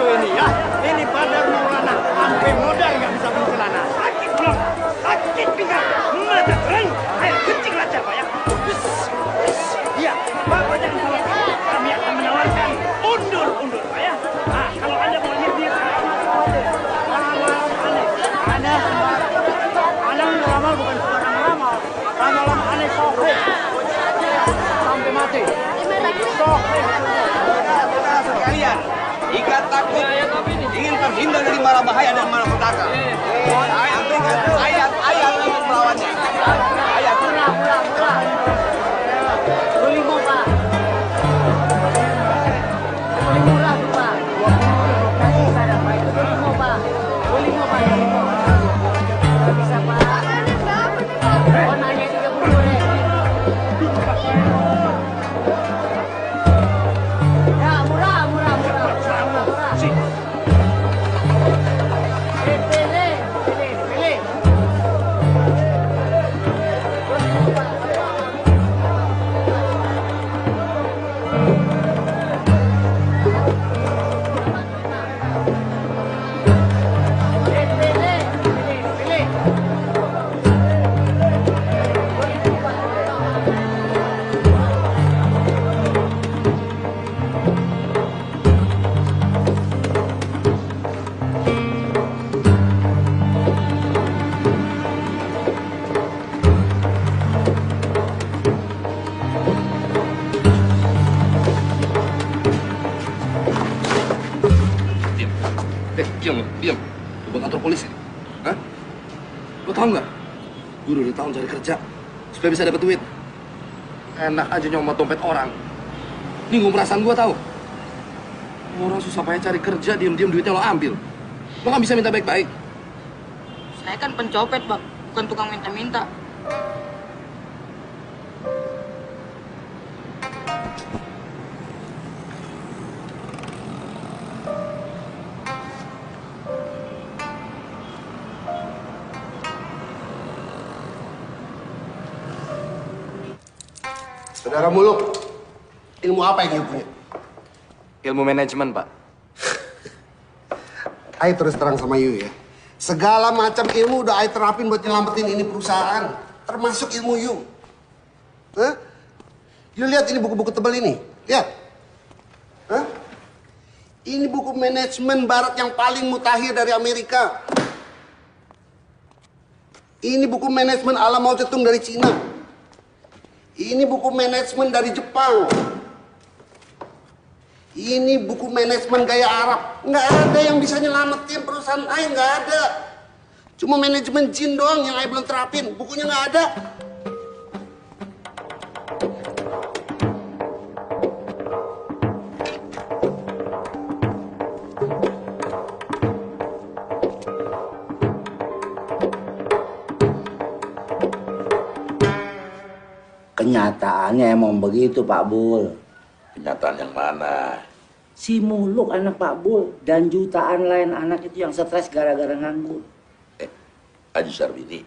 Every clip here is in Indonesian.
satu ini ya. Ini Badar Maulana, sampai modal nggak bisa beli celana. Sakit belum? Sakit pinggang. Mata terang. Ayo kencing aja Pak ya. Iya, Bapak jangan salah. Kami akan menawarkan undur Pak ya. Nah, kalau Anda mau lihat dia Anda ramal bukan sembarang ramal. Ramalan aneh soheh. Sampai mati. Soheh. Sekalian, ikat takut ingin terhindar dari mara bahaya dan mara petaka. Ayat untuk melawannya. Ayat. Murah. Beli mau Pak. Beli murah tuh Pak. Nanti bisa ada Pak. Itu beli mau Pak. Beli mau Pak. Nggak bisa Pak. Oh nanya 30 deh. Ya murah. Pilih. Diam. Lu buat kantor polisi? Hah? Lu tau nggak? Gue udah tahun cari kerja supaya bisa dapet duit. Enak aja nyomot dompet orang. Nyinggung perasaan gue tau. Orang susah payah cari kerja, diem-diem duitnya lo ambil. Lo kan bisa minta baik-baik. Saya kan pencopet, Bang. Bukan tukang minta-minta. Saudara Muluk, ilmu apa yang you punya? Ilmu manajemen, Pak. Ayo terus terang sama you ya. Segala macam ilmu udah Ayo terapin buat nyelamatin ini perusahaan. Termasuk ilmu you. Hah? You lihat ini buku-buku tebal ini. Lihat. Hah? Ini buku manajemen barat yang paling mutakhir dari Amerika. Ini buku manajemen ala Mao Zedong dari Cina. Ini buku manajemen dari Jepang. Ini buku manajemen gaya Arab. Nggak ada yang bisa nyelamatin perusahaan Ayo, nggak ada. Cuma manajemen jin doang yang Ayo belum terapin. Bukunya nggak ada. Kenyataannya emang begitu Pak Bul. Kenyataan yang mana? Si Muluk anak Pak Bul dan jutaan lain anak itu yang stres gara-gara nganggur. Haji Sarbini,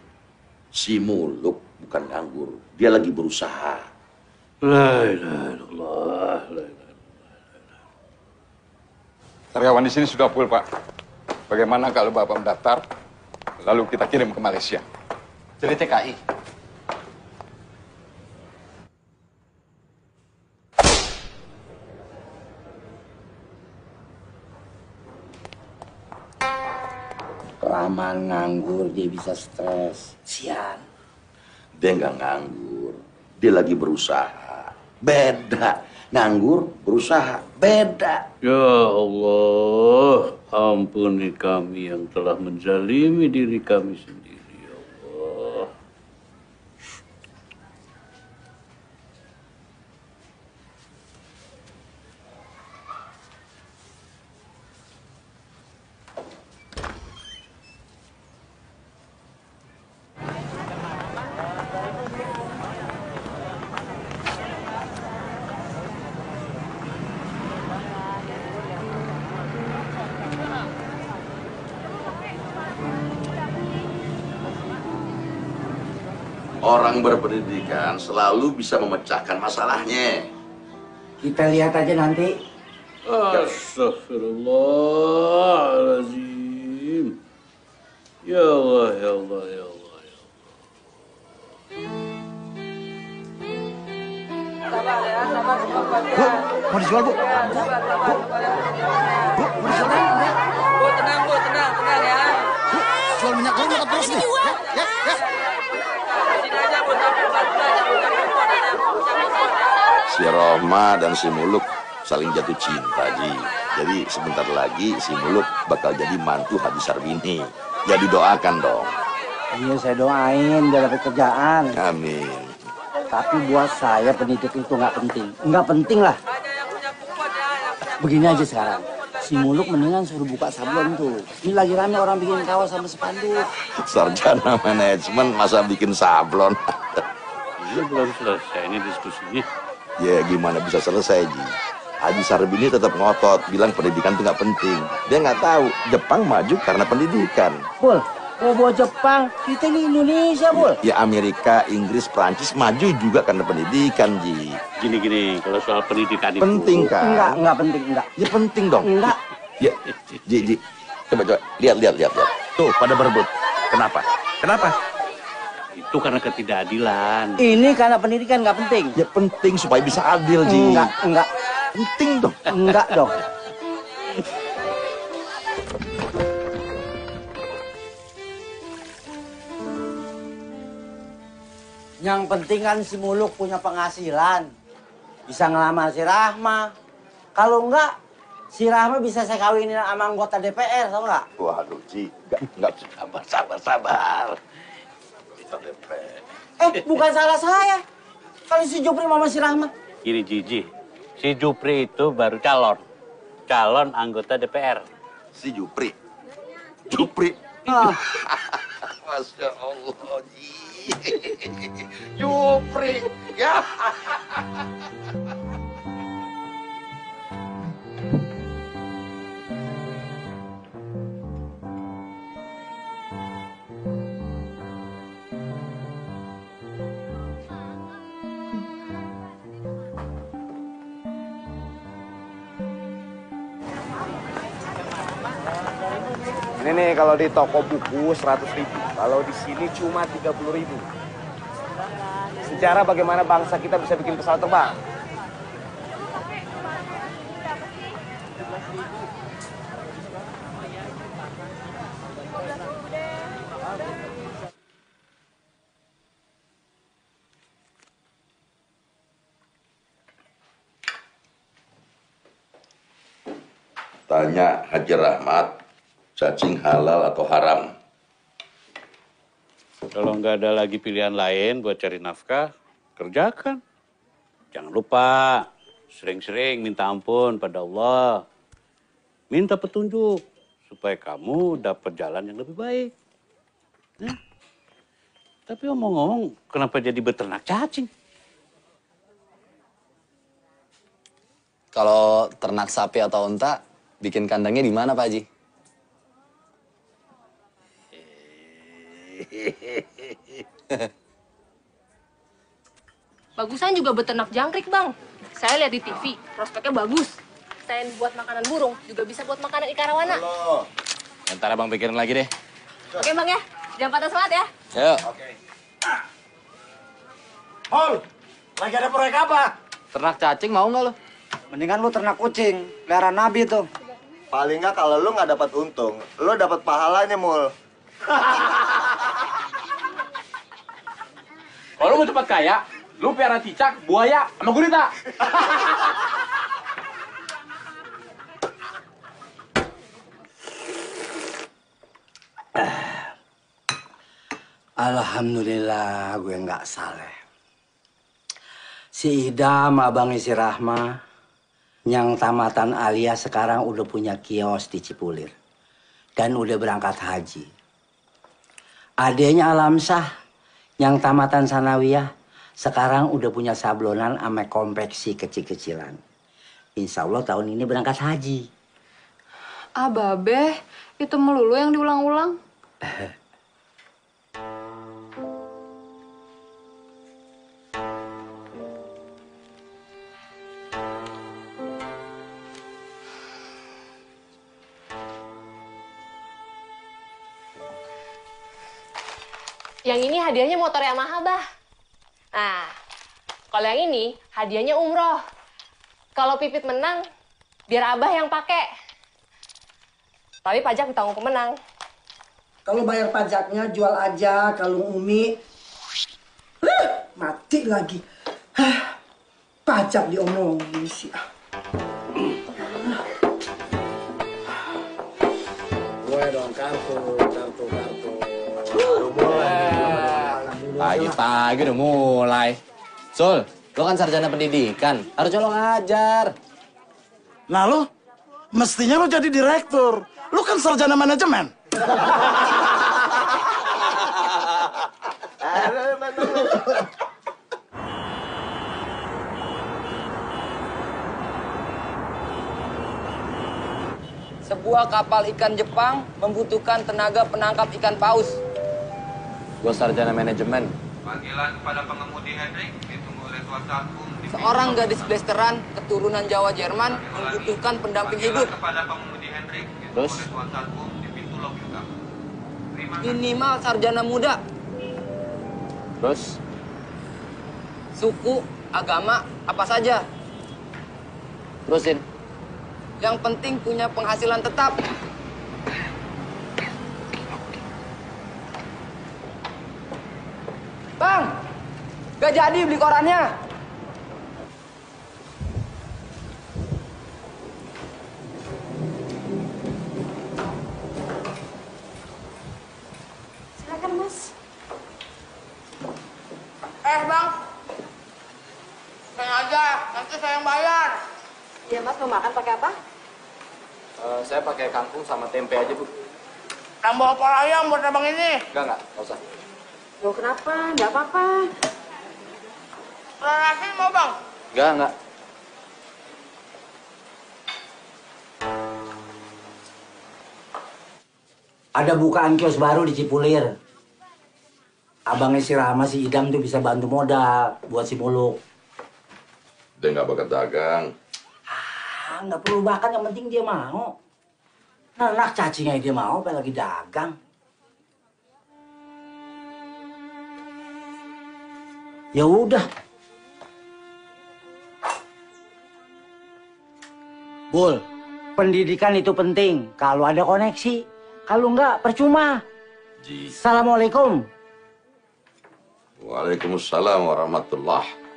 si Muluk bukan nganggur, dia lagi berusaha. La ilaha illallah, la ilaha illallah. Karyawan di sini sudah full, Pak. Bagaimana kalau Bapak mendaftar, lalu kita kirim ke Malaysia? Jadi TKI. Kelamaan nganggur dia bisa stres. Sian. Dia nggak nganggur, dia lagi berusaha. Beda, nganggur, berusaha, beda. Ya Allah, ampuni kami yang telah menzalimi diri kami sendiri, ya Allah. Orang berpendidikan selalu bisa memecahkan masalahnya. Kita lihat aja nanti. Astagfirullahaladzim. Ya Allah, ya Allah, ya Allah, ya Allah. Mau dijual, Bu? Mau dijual kan? Bu, tenang ya. Jual minyak goreng tetap terus nih. Ya. Sini aja, Bu, tapi Si Roma dan si Muluk saling jatuh cinta, Ji. Jadi sebentar lagi si Muluk bakal jadi mantu Haji Sarbini. Ya didoakan dong. Iya, saya doain dia dapat kerjaan. Amin. Tapi buat saya pendidik itu nggak penting. Nggak penting lah. Begini aja sekarang. Si Muluk mendingan suruh buka sablon tuh. Ini lagi rame orang bikin kaos sama spanduk. Sarjana manajemen masa bikin sablon. Ini belum selesai ini diskusinya. Ya gimana bisa selesai, Ji? Haji Sarbini tetap ngotot, bilang pendidikan itu nggak penting. Dia nggak tahu Jepang maju karena pendidikan. Bul, bawa Jepang, kita ini Indonesia, Bul. Ya Amerika, Inggris, Prancis maju juga karena pendidikan, Ji. Gini, kalau soal pendidikan itu... Penting kan? Enggak penting, enggak. Ya penting dong. Enggak. Ya, Ji. Coba. Lihat. Tuh, pada berebut. Kenapa? Itu karena ketidakadilan. Ini karena pendidikan nggak penting. Ya penting supaya bisa adil, Ji. Enggak. Penting dong. Enggak dong. Yang penting kan si Muluk punya penghasilan. Bisa ngelamar si Rahma. Kalau enggak, si Rahma bisa saya kawinin sama anggota DPR, tau nggak? Waduh, Ji. Enggak. Sabar. Bukan salah saya. Kalau si Jupri sama si Rahma. Gini, Ji. Si Jupri itu baru calon anggota DPR. Si Jupri. Masya Allah, Ji. Jupri. Ya. Ini nih kalau di toko buku 100.000, kalau di sini cuma 30.000. Sejarah bagaimana bangsa kita bisa bikin pesawat terbang. Tanya Haji Rahmat, cacing halal atau haram? Kalau nggak ada lagi pilihan lain buat cari nafkah, kerjakan. Jangan lupa sering-sering minta ampun pada Allah. Minta petunjuk supaya kamu dapat jalan yang lebih baik. Nah, tapi omong-omong, kenapa jadi beternak cacing? Kalau ternak sapi atau unta, bikin kandangnya di mana, Pak Haji? Bagusan juga beternak jangkrik, Bang. Saya lihat di TV, prospeknya bagus. Selain buat makanan burung, juga bisa buat makanan ikan arowana. Ntar Abang pikirin lagi deh. Oke, Bang ya. Jangan patah semangat ya. Yuk. Hol, lagi ada proyek apa? Ternak cacing mau nggak lo? Mendingan lu ternak kucing, pelihara Nabi tuh. Paling nggak kalau lu nggak dapat untung, lu dapat pahalanya, Mul. Kalau lu mau cepat kaya, lu piara cicak, buaya, sama gurita. Alhamdulillah gue nggak saleh. Si Idam, abangnya si Rahma, yang tamatan Alia sekarang udah punya kios di Cipulir. Dan udah berangkat haji. Adenya Alamsah, yang tamatan Sanawiyah, sekarang udah punya sablonan sama konveksi kecil-kecilan. Insya Allah tahun ini berangkat haji. Ah, Babe, itu melulu yang diulang-ulang. Yang ini hadiahnya motor Yamaha, Bah. Nah, kalau yang ini hadiahnya umroh. Kalau Pipit menang, biar Abah yang pakai. Tapi pajak ditanggung pemenang. Kalau bayar pajaknya jual aja kalung Umi. Mati lagi. Pajak diomongin sih. Gue dong kartu. Pagi-pagi udah mulai. Sul, lo kan sarjana pendidikan, harusnya lo ngajar. Nah lo, mestinya lo jadi direktur. Lo kan sarjana manajemen. Sebuah kapal ikan Jepang membutuhkan tenaga penangkap ikan paus. Gue sarjana manajemen. Panggilan kepada pengemudi Hendrik ditunggu oleh Tuan Takum. Seorang gadis blasteran keturunan Jawa Jerman membutuhkan pendamping hidup. Kepada pengemudi Hendrik Terus? oleh Tuan Takum di pintu lobi utama. Minimal sarjana muda. Terus? Suku, agama, apa saja. Terusin. Yang penting punya penghasilan tetap. Bang, gak jadi beli korannya. Silakan, Mas. Bang. Sengaja, nanti saya yang bayar. Iya, Mas, mau makan pakai apa? Saya pakai kangkung sama tempe aja, Bu. Tambah opor ayam buat abang ini. Enggak usah. Loh, kenapa? Nggak apa-apa. Nasi mau bang? Enggak. Ada bukaan kios baru di Cipulir. Abangnya si Rama, si Idam tuh bisa bantu modal buat si Muluk. Dia nggak bakat dagang. Nggak perlu bahkan, yang penting dia mau. Anak cacingnya dia mau, apa lagi dagang. Ya udah. Bul, pendidikan itu penting. Kalau ada koneksi, kalau enggak percuma. Assalamualaikum. Waalaikumsalam warahmatullahi.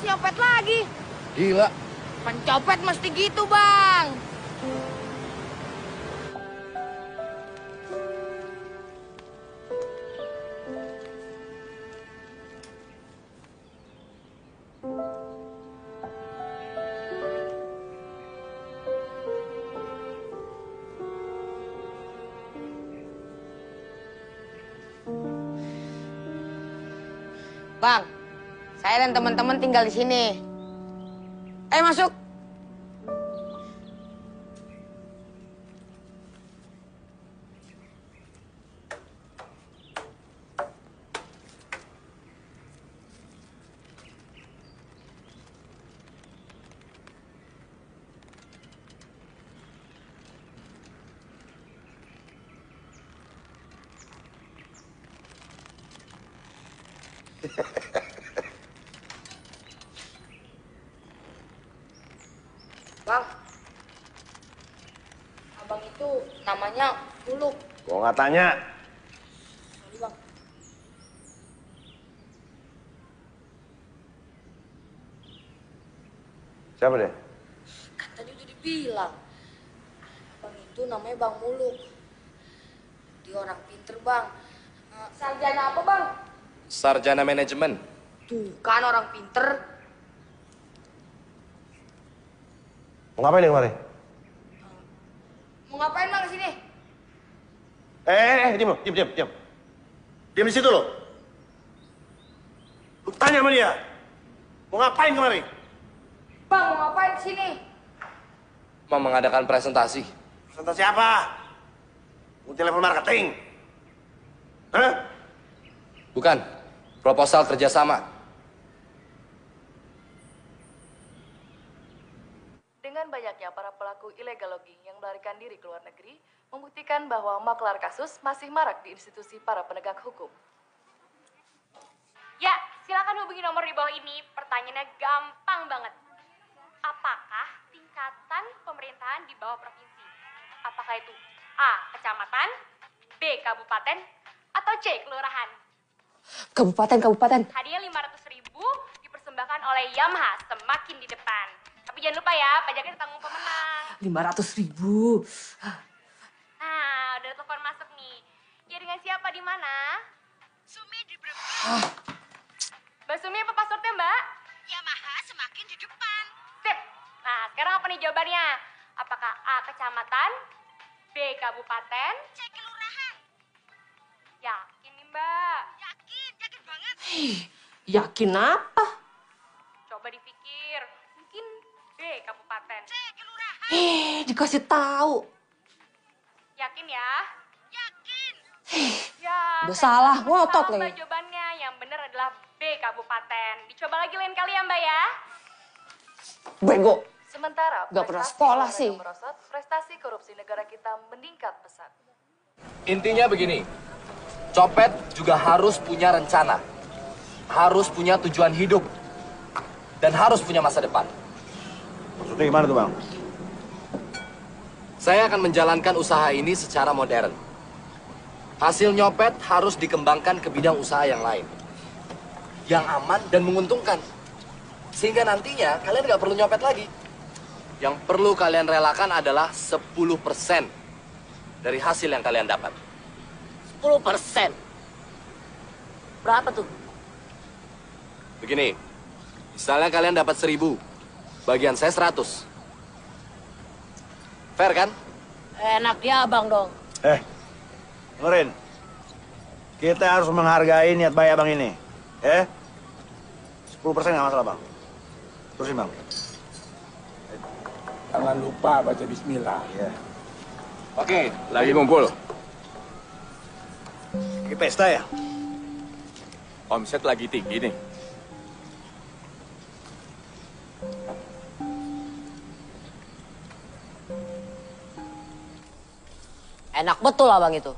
Nyopet lagi. Gila. Pencopet mesti gitu, Bang. Bang, saya dan teman-teman tinggal di sini. Ayo masuk. Bang, abang itu namanya Muluk. Gua nggak tanya. Sorry, Bang. Siapa deh? Kan tadi udah dibilang. Abang itu namanya Bang Muluk. Dia orang pinter, Bang. Sarjana apa, Bang? Sarjana manajemen. Tuh, kan orang pinter. Mau ngapain nih kemari? Mau ngapain, Bang, kesini? Diam lo, diam. Diam di situ lo. Lu tanya sama dia. Mau ngapain kemari? Bang, mau ngapain kesini? Mau mengadakan presentasi. Presentasi apa? Multi level marketing. Hah? Bukan. Proposal kerjasama. banyaknya para pelaku illegal logging yang melarikan diri ke luar negeri membuktikan bahwa maklar kasus masih marak di institusi para penegak hukum. Ya, silakan hubungi nomor di bawah ini. Pertanyaannya gampang banget. Apakah tingkatan pemerintahan di bawah provinsi? Apakah itu A. Kecamatan, B. Kabupaten, atau C. Kelurahan? Kabupaten. Hadiah 500.000 dipersembahkan oleh Yamaha, semakin di depan. Tapi jangan lupa ya, pajaknya ditanggung pemenang. 500.000. Nah, udah telepon masuk nih. Ya dengan siapa di mana? Sumi di Brebes. Mbak Sumi apa passwordnya, Mbak? Yamaha semakin di depan. Sip. Nah, sekarang apa nih jawabannya? Apakah A. Kecamatan, B. Kabupaten, C. Kelurahan? Yakin nih, Mbak? Yakin banget. Yakin apa? Coba dipikir. Mungkin B. Kabupaten. C. Kelurahan. Dikasih tahu. Yakin ya? Yakin. Ya. Udah salah, ngotot Mbak lagi. jawabannya. Yang benar adalah B. Kabupaten. Dicoba lagi lain kali ya, Mbak ya. Bego. Sementara Gak pernah prestasi sekolah olahraga sih. merosot, prestasi korupsi negara kita meningkat pesat. Intinya begini, copet juga harus punya rencana, harus punya tujuan hidup, dan harus punya masa depan. Maksudnya gimana tuh, Bang? Saya akan menjalankan usaha ini secara modern. Hasil nyopet harus dikembangkan ke bidang usaha yang lain, yang aman dan menguntungkan. Sehingga nantinya kalian nggak perlu nyopet lagi. Yang perlu kalian relakan adalah 10% dari hasil yang kalian dapat. 10%. Berapa tuh? Begini, misalnya kalian dapat 1.000, bagian saya 100. Fair kan? Enak ya abang dong. Dengerin. Kita harus menghargai niat baik abang ini. 10% nggak masalah, Bang. Terusin, Bang. Jangan lupa baca bismillah. Iya. Oke, lagi ngumpul. Lagi pesta ya? Omset lagi tinggi nih. Enak betul abang itu.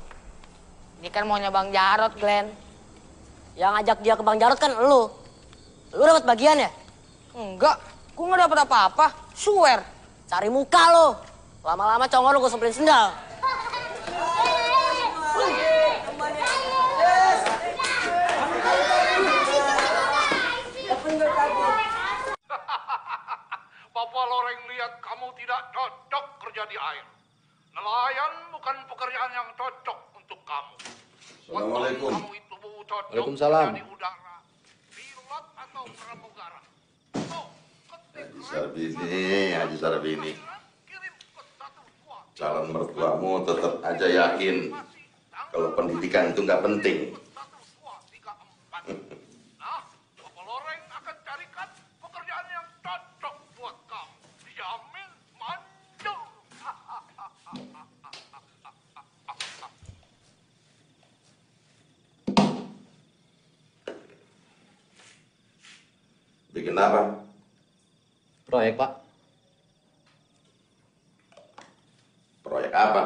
Ini kan maunya Bang Jarot, Glenn. Yang ngajak dia ke Bang Jarot kan lu. Lu dapat bagian ya? Enggak, gua nggak dapat apa-apa. Swear. Cari muka lo. Lama-lama congor lu gue semperin sendal. Papa Loreng lihat kamu tidak cocok kerja di air. Nelayan bukan pekerjaan yang cocok untuk kamu. Assalamualaikum. Kamu itu cocok Waalaikumsalam. kerja di udara, pilot atau pramugara. Haji Sarbini, Haji Sarbini. Calon mertuamu tetap aja yakin kalau pendidikan itu nggak penting. Papa Loreng akan carikan pekerjaan yang cocok buat kamu. Dijamin manjur. Bikin apa? Proyek, Pak. Proyek apa?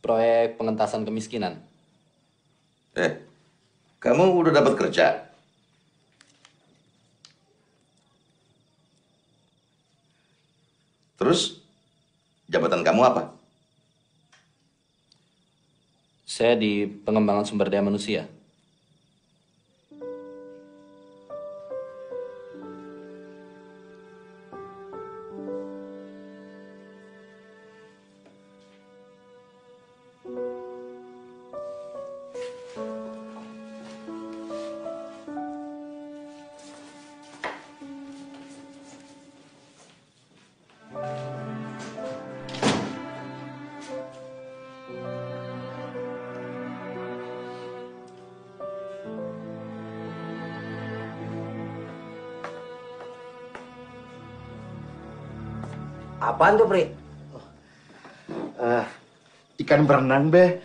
Proyek pengentasan kemiskinan. Kamu udah dapat kerja? Terus, jabatan kamu apa? Saya di pengembangan sumber daya manusia. Apaan tuh, Pri? Ikan berenang, Be.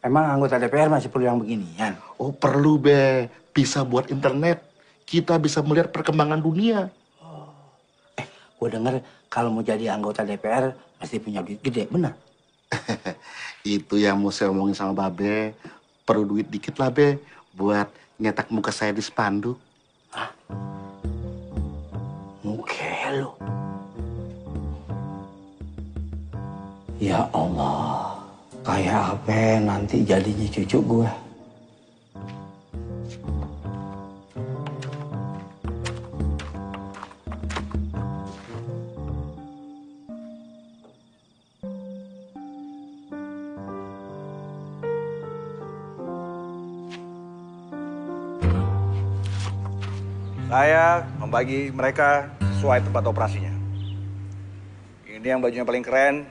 Emang anggota DPR masih perlu yang beginian? Oh perlu be, bisa buat internet. Kita bisa melihat perkembangan dunia. Gue denger kalau mau jadi anggota DPR pasti punya duit gede, benar? Itu yang mau saya omongin sama Babe. Perlu duit dikit lah be, buat nyetak muka saya di spanduk. Muka lo. Ya Allah, kayak apa nanti jadinya cucu gue? Saya membagi mereka sesuai tempat operasinya. Ini yang bajunya paling keren,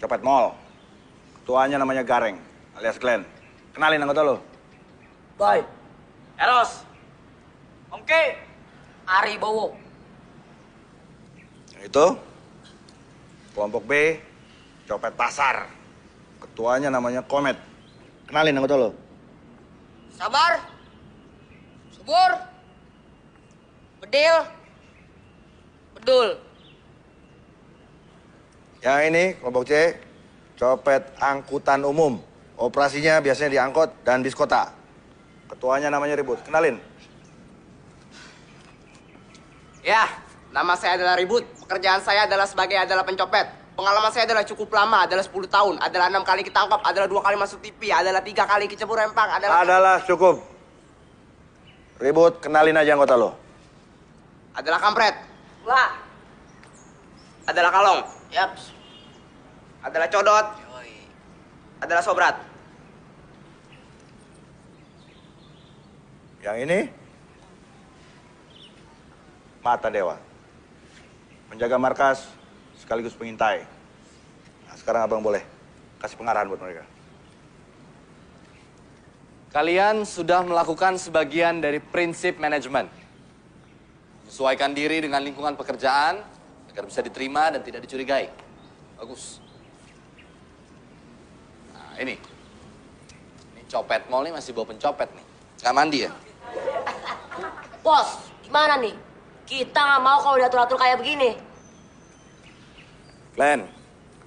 Copet Mall. Ketuanya namanya Gareng, alias Glenn. Kenalin anggota lo. Boy. Eros. Om Ki. Ari Bowo. Yang itu, kelompok B, Copet Pasar. Ketuanya namanya Komet. Kenalin anggota lo. Sabar. Subur. Bedil. Bedul. Yang ini, kelompok C, Copet Angkutan Umum. Operasinya biasanya di angkot dan bis kota. Ketuanya namanya Ribut. Kenalin. Ya, nama saya adalah Ribut. Pekerjaan saya adalah pencopet. Pengalaman saya adalah cukup lama, adalah 10 tahun. Adalah 6 kali ketangkap, adalah 2 kali masuk TV, adalah 3 kali kecebur rempang, Adalah cukup. Ribut, kenalin aja anggota lo. Adalah kampret. Wah. Adalah kalong. Yaps. Adalah codot. Adalah sobrat. Yang ini, Mata Dewa. Menjaga markas sekaligus pengintai. Nah, sekarang abang boleh kasih pengarahan buat mereka. Kalian sudah melakukan sebagian dari prinsip manajemen. Sesuaikan diri dengan lingkungan pekerjaan agar bisa diterima dan tidak dicurigai. Bagus. Nah, ini Copet Mall nih masih bawa pencopet nih. Nggak mandi ya? Bos, gimana nih? Kita nggak mau kalau diatur-atur kayak begini. Glenn,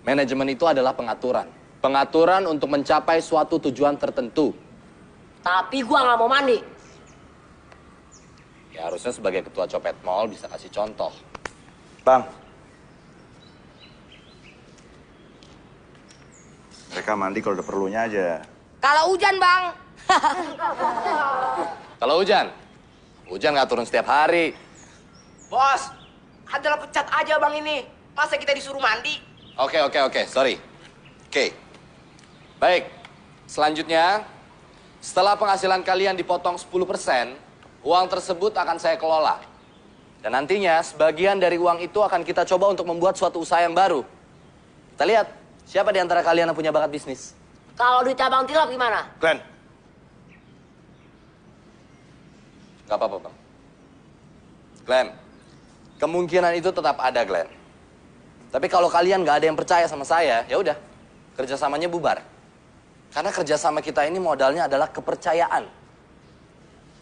manajemen itu adalah pengaturan. Pengaturan untuk mencapai suatu tujuan tertentu. Tapi gua nggak mau mandi. Ya harusnya sebagai ketua Copet Mall bisa kasih contoh. Bang. Mereka mandi kalau udah perlunya aja. Kalau hujan, Bang. Kalau hujan? Hujan nggak turun setiap hari. Bos, adalah pecat aja Bang ini. Masa kita disuruh mandi? Oke, sorry. Oke. Baik, selanjutnya, setelah penghasilan kalian dipotong 10%, uang tersebut akan saya kelola. Dan nantinya, sebagian dari uang itu akan kita coba untuk membuat suatu usaha yang baru. Kita lihat, siapa di antara kalian yang punya bakat bisnis? Kalau di cabang tilap gimana? Glenn. Gak apa-apa, Bang. Glenn, kemungkinan itu tetap ada, Glenn. Tapi kalau kalian gak ada yang percaya sama saya, ya udah, kerjasamanya bubar. Karena kerjasama kita ini modalnya adalah kepercayaan.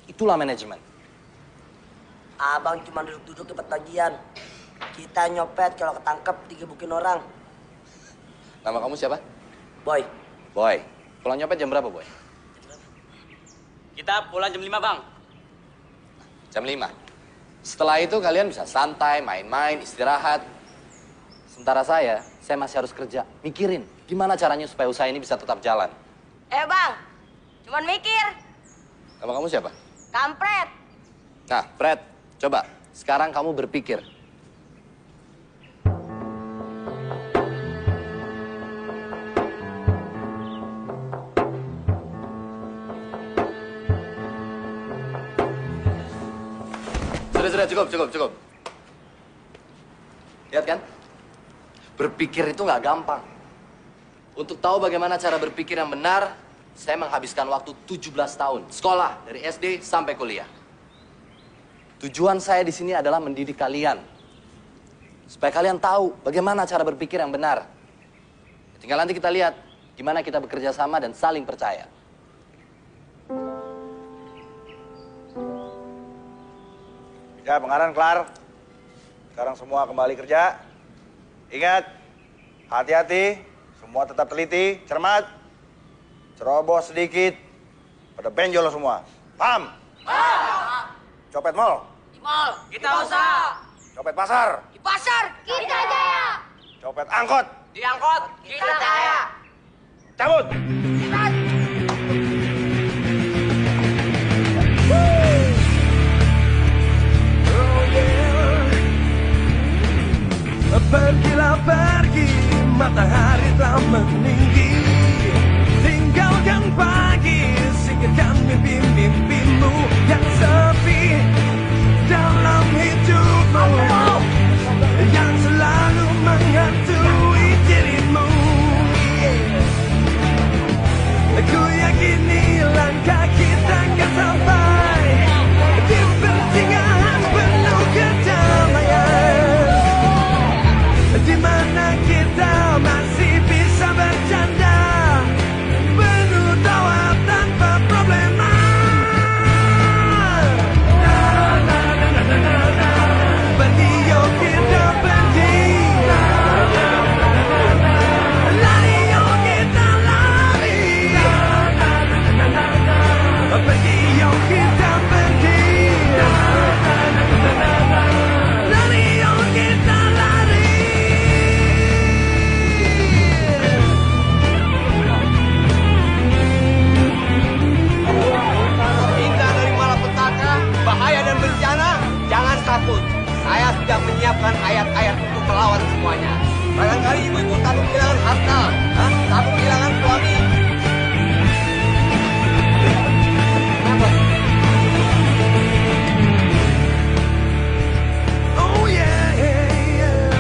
Itulah manajemen. Abang cuma duduk-duduk dapat bagian. Kita nyopet kalau ketangkep digebukin orang. Nama kamu siapa? Boy. Boy. Pulang nyopet jam berapa, Boy? Kita pulang jam 5, Bang. Jam 5. Setelah itu kalian bisa santai, main-main, istirahat. Sementara saya masih harus kerja. Mikirin gimana caranya supaya usaha ini bisa tetap jalan. Bang, cuman mikir. Nama kamu siapa? Kampret. Nah, Fred, coba. Sekarang kamu berpikir. Sudah, cukup. Lihat kan? Berpikir itu nggak gampang. Untuk tahu bagaimana cara berpikir yang benar, saya menghabiskan waktu 17 tahun. Sekolah, dari SD sampai kuliah. Tujuan saya di sini adalah mendidik kalian. Supaya kalian tahu bagaimana cara berpikir yang benar. Tinggal nanti kita lihat, gimana kita bekerja sama dan saling percaya. Ya, pengaran kelar. Sekarang semua kembali kerja. Ingat, hati-hati, semua tetap teliti, cermat. Ceroboh sedikit, pada benjol lo semua. Paham? Paham. Copet mall. Di mall. Kita usaha. Copet pasar. Di pasar. Kita jaya. Copet angkot. Di angkot. Kita jaya. Cabut. Pergilah pergi, matahari telah meninggi. Tinggalkan pagi, singkirkan mimpi-mimpimu yang sepi dalam hidupmu, yang selalu menghantui dirimu. Aku yakini langkah kita akan sampai di pertengahan penuh kedamaian, di mana kita masih bisa bercanda penuh tawa tanpa problema. Pergi yuk kita pergi, lari yuk kita lari. Pergi yuk kita pergi, lari yuk kita lari. Hindar dari malapetaka, bahaya dan bencana, jangan takut. Saya sudah menyiapkan ayat-ayat untuk melawan semuanya. Barangkali ibu-ibu takut kehilangan harta, takut kehilangan suami. Oh yeah, yeah.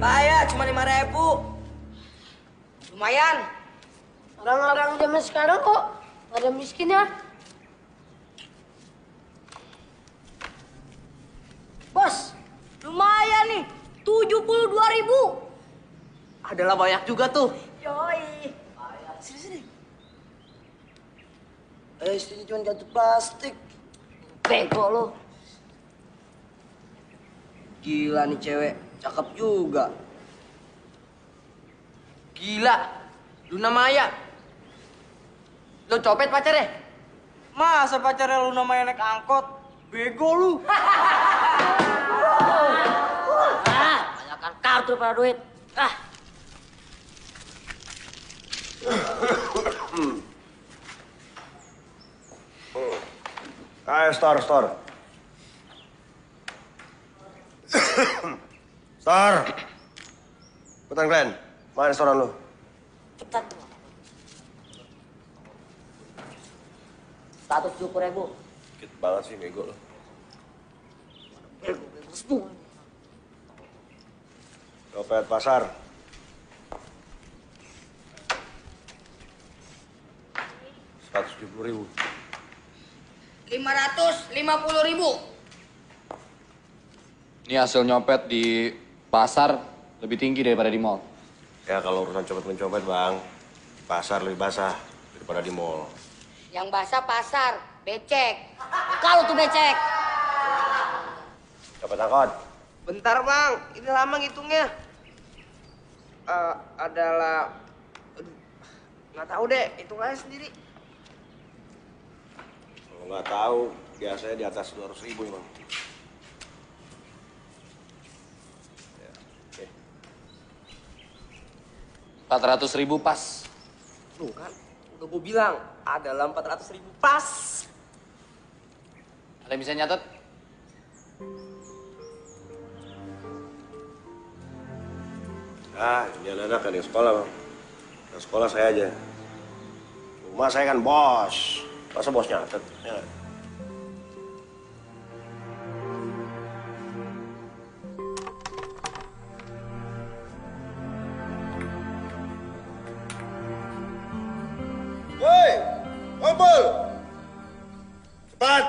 Bayar cuma 5.000. Lumayan. Orang-orang zaman sekarang kok ada miskin ya. Bos, lumayan nih. 72.000. Adalah banyak juga tuh. Yoi. Sini. Istrinya cuma jatuh plastik. Bego lo. Gila nih cewek, cakep juga. Gila, Luna Maya. Lo copet pacarnya? Masa pacarnya Luna Maya naik angkot? Bego lu. Banyakan kartu pada duit. Ayo, store. Store. Cepetan, Glenn. Mana restoran lu? Cepetan. 170.000. Dikit banget sih, bego lu. Bego semua. Copet pasar. 170.000. 550.000. Ini hasil nyopet di pasar lebih tinggi daripada di mall. Ya kalau urusan copet-mencopet, Bang, pasar lebih basah daripada di mall. Yang basah pasar, becek. Kalau tuh becek. Copet angkot. Bentar bang, ini lama ngitungnya. Adalah, nggak tahu deh, hitung aja sendiri. Kalau nggak tahu, biasanya di atas 200.000 Bang. Ya, oke. 400.000 pas. Tuh kan, udah gue bilang, adalah 400.000 pas. Ada yang bisa nyatet? Ini anak-anak kan yang sekolah, Bang. Yang sekolah saya aja. Rumah saya kan bos. Masa bos nyatet? Ya. Woi, kumpul! Cepat!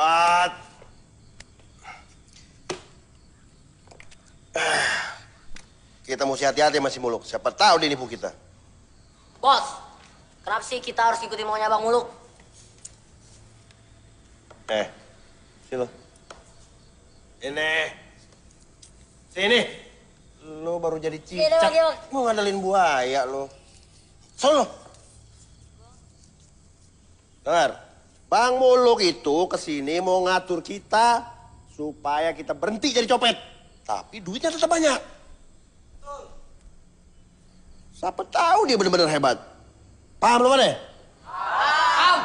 Cepat. Kita mesti hati-hati masih Muluk. Siapa tahu dia nipu kita. Bos, kenapa sih kita harus ikutin maunya Bang Muluk? Sini lo. Sini. Lo baru jadi cicak. Mau ngandelin buaya lo. Sono. Dengar, Bang Muluk itu kesini mau ngatur kita supaya kita berhenti jadi copet. Tapi duitnya tetap banyak. Siapa tahu dia benar-benar hebat. Paham lo mana? Paham.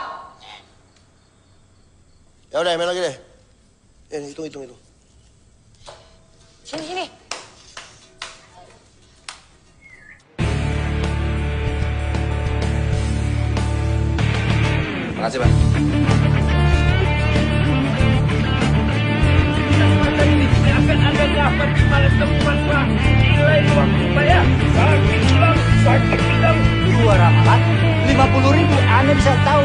Ya udah, main lagi deh. Hitung. Sini. Makasih, Bang. Akan ada dapat di malam temuan Bang. Nilai waktu bayar. Sakit hilang. 2 ramalan, 50.000. Anda bisa tahu.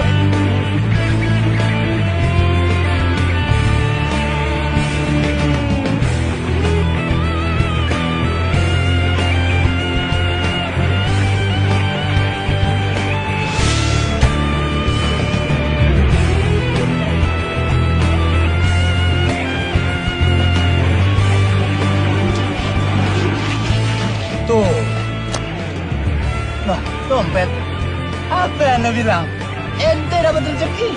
Tuh. Nah, dompet. Apa yang Anda bilang? Ente dapat rezeki.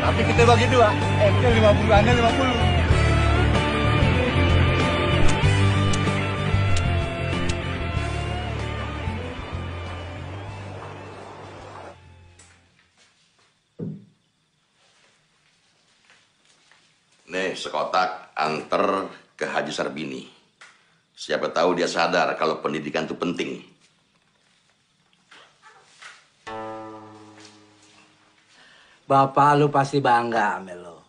Tapi kita bagi 2. Ente 50, Anda 50. Nih, sekotak anter ke Haji Sarbini. Siapa tahu dia sadar kalau pendidikan itu penting. Bapak lu pasti bangga sama lo.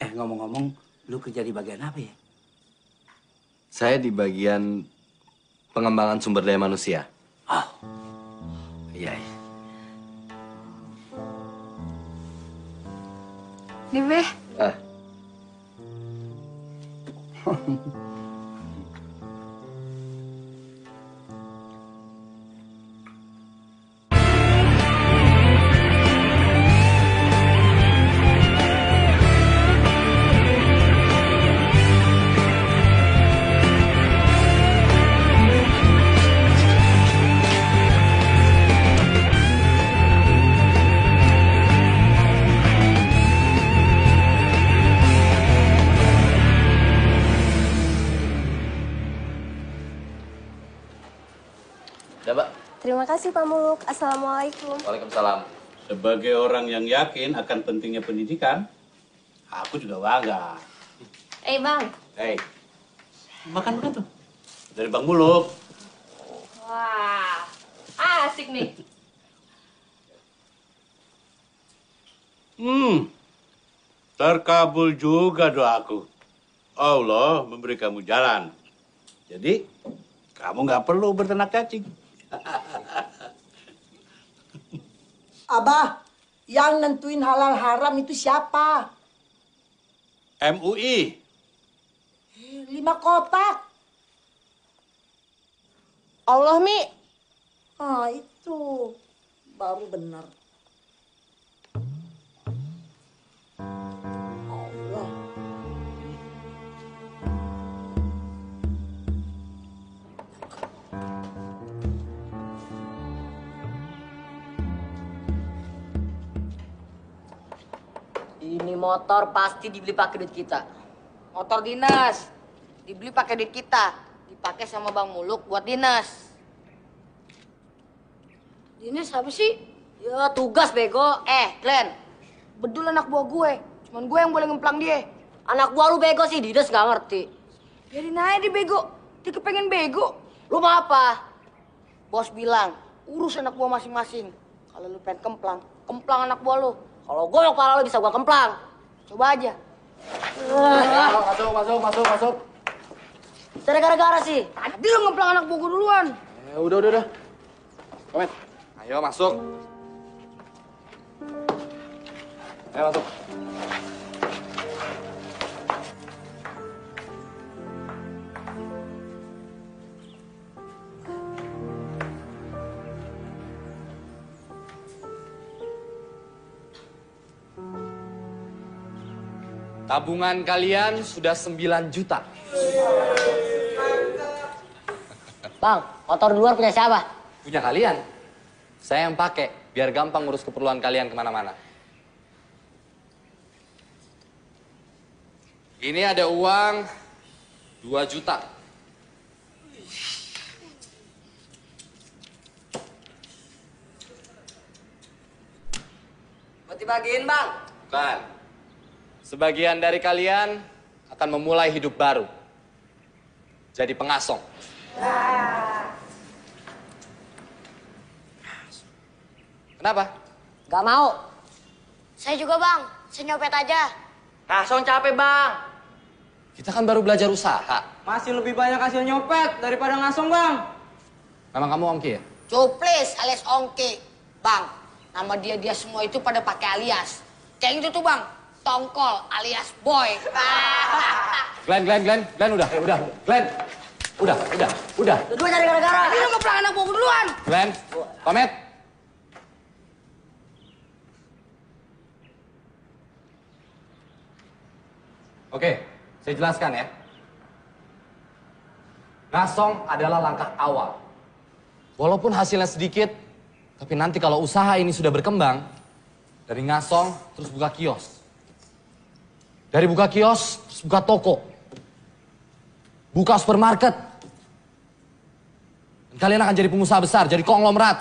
Ngomong-ngomong, lu kerja di bagian apa ya? Saya di bagian pengembangan sumber daya manusia. Oh, iya. Nih, Be. Terima kasih Pak Muluk. Assalamualaikum. Waalaikumsalam. Sebagai orang yang yakin akan pentingnya pendidikan, aku juga bangga. Bang. Makan tuh. Dari Bang Muluk. Wah, asik nih. Terkabul juga doaku. Allah memberi kamu jalan. Jadi, kamu nggak perlu berternak cacing. Abah, yang nentuin halal haram itu siapa? MUI. 5 kotak. Allah, Mi. Itu baru benar. Allah. Ini motor pasti dibeli pakai duit kita. Motor dinas. Dibeli pakai duit kita. Dipakai sama Bang Muluk buat dinas. Dinas apa sih? Ya tugas bego. Glenn. Bedul anak buah gue. Cuman gue yang boleh ngemplang dia. Anak buah lu bego sih, dinas gak ngerti. Biarin aja dia bego. Dia kepengen bego. Lu mau apa? Bos bilang, urus anak buah masing-masing. Kalau lu pengen kemplang, kemplang anak buah lu. Kalau gue yang kepala lu bisa gue kemplang. Coba aja. Masuk. Cara gara-gara sih. Tadi lu ngemplang anak buah gue duluan. Udah. Komen. Ayo masuk. Ayo masuk. Tabungan kalian sudah 9 juta. Bang, motor di luar punya siapa? Punya kalian. Saya yang pakai, biar gampang ngurus keperluan kalian kemana-mana. Ini ada uang 2 juta. Buat dibagiin, Bang. Bukan. Sebagian dari kalian akan memulai hidup baru. Jadi pengasong. Kenapa? Gak mau. Saya juga, Bang. Saya nyopet aja. Ngasong capek, Bang. Kita kan baru belajar usaha. Masih lebih banyak hasil nyopet daripada ngasong, Bang. Memang kamu ongki ya? Cuplis alias Ongki. Bang, nama dia semua itu pada pakai alias. Kayak gitu tuh, Bang. Tongkol alias Boy. Glenn, udah. Glenn, udah. Dua cari gara-gara. Ini lu ngepelang anak buku duluan. Glenn, pamit. Oke, saya jelaskan ya. Ngasong adalah langkah awal. Walaupun hasilnya sedikit, tapi nanti kalau usaha ini sudah berkembang, dari ngasong terus buka kios. Dari buka kios, terus buka toko. Buka supermarket. Dan kalian akan jadi pengusaha besar, jadi konglomerat.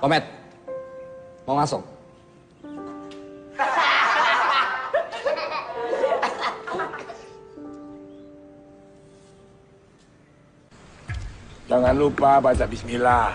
Komet, mau ngasong? Jangan lupa baca bismillah.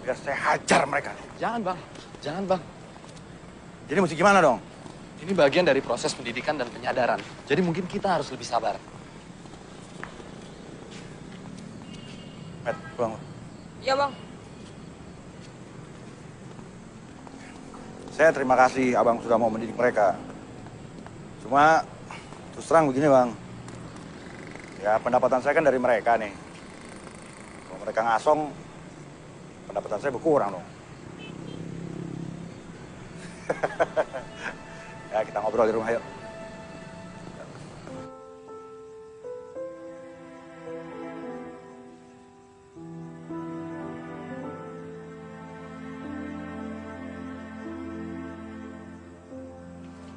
Biar saya hajar mereka. Jangan, Bang. Jadi mesti gimana dong? Ini bagian dari proses pendidikan dan penyadaran. Jadi mungkin kita harus lebih sabar. Met, pulang. Iya, Bang. Saya terima kasih abang sudah mau mendidik mereka. Cuma terus terang begini, Bang. Ya pendapatan saya kan dari mereka nih. Kalau mereka ngasong, pendapatan saya berkurang dong. Ya kita ngobrol di rumah yuk.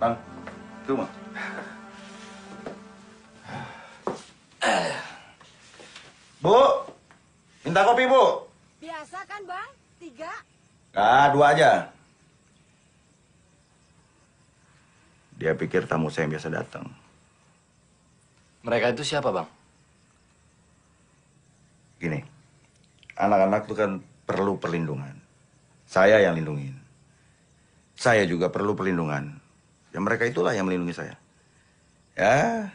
Bang, itu mah. Bu, minta kopi, Bu. Biasa kan, Bang? 3? Ah, 2 aja. Dia pikir tamu saya yang biasa datang. Mereka itu siapa, Bang? Gini, anak-anak itu kan perlu perlindungan. Saya yang lindungin. Saya juga perlu perlindungan. Ya mereka itulah yang melindungi saya. Ya,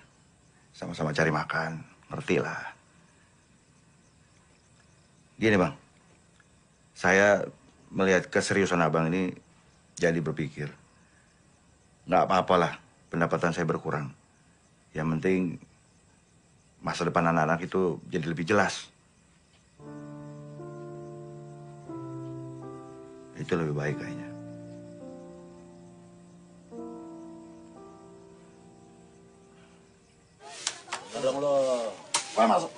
sama-sama cari makan, ngerti lah. Gini, Bang. Saya melihat keseriusan abang ini jadi berpikir. Nggak apa-apalah pendapatan saya berkurang. Yang penting masa depan anak-anak itu jadi lebih jelas. Itu lebih baik kayaknya. Tolong lo. Wah, masuk.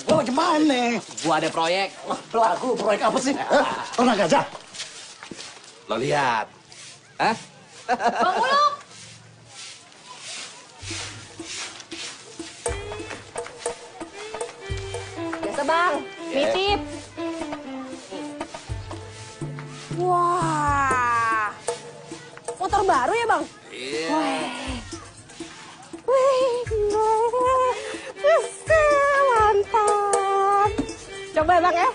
Lo lagi mana? Gua ada proyek. Pelaku proyek apa sih? Tenang aja. Lo lihat. Hah? Bang Muluk! Biasa, Bang. Nitip. Wah, motor baru ya, Bang? Iya. Wih, mantap. Coba ya, Bang ya.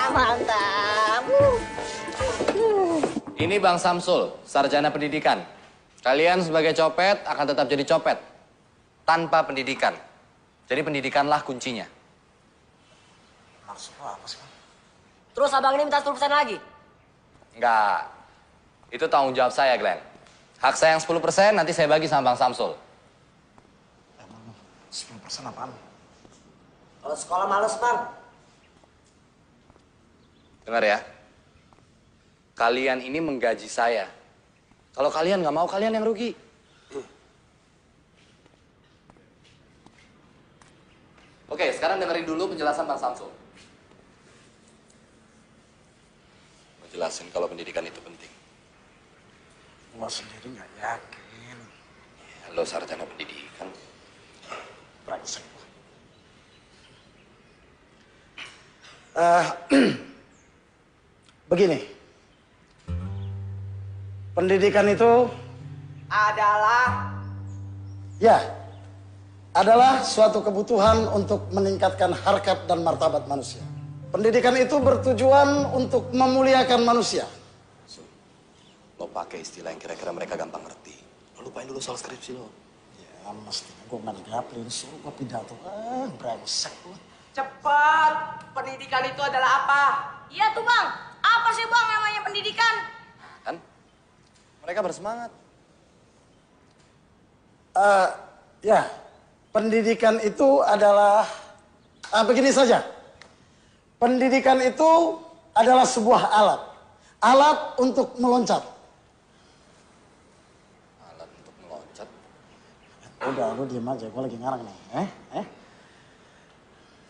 Mantap. Ini Bang Samsul, sarjana pendidikan. Kalian sebagai copet akan tetap jadi copet. Tanpa pendidikan. Jadi pendidikanlah kuncinya. Maksudnya apa sih? Terus abang ini minta 10% lagi? Enggak. Itu tanggung jawab saya, Glenn. Hak saya yang 10% nanti saya bagi sama Bang Samsul. 10% apaan? Kalau sekolah males, Bang. Dengar ya. Kalian ini menggaji saya. Kalau kalian nggak mau, kalian yang rugi. Oke, sekarang dengerin dulu penjelasan Bang Samsul. Mau jelasin kalau pendidikan itu penting. Gua sendiri nggak yakin. Ya, lo sarjana pendidikan. Brengsek. Begini. Pendidikan itu adalah suatu kebutuhan untuk meningkatkan harkat dan martabat manusia. Pendidikan itu bertujuan untuk memuliakan manusia. Lo pakai istilah yang kira-kira mereka gampang ngerti. Lo lupain dulu soal skripsi lo. Ya, mestinya gue ngegaplin, suruh gue pidato. Brengsek lo. Cepat, pendidikan itu adalah apa? Iya tuh, Bang. Apa sih, Bang, namanya pendidikan? Kan? Mereka bersemangat. Ya, pendidikan itu adalah begini saja. Pendidikan itu adalah sebuah alat. Alat untuk meloncat. Alat untuk meloncat? Udah, lu diem aja. Gue lagi ngarang nih.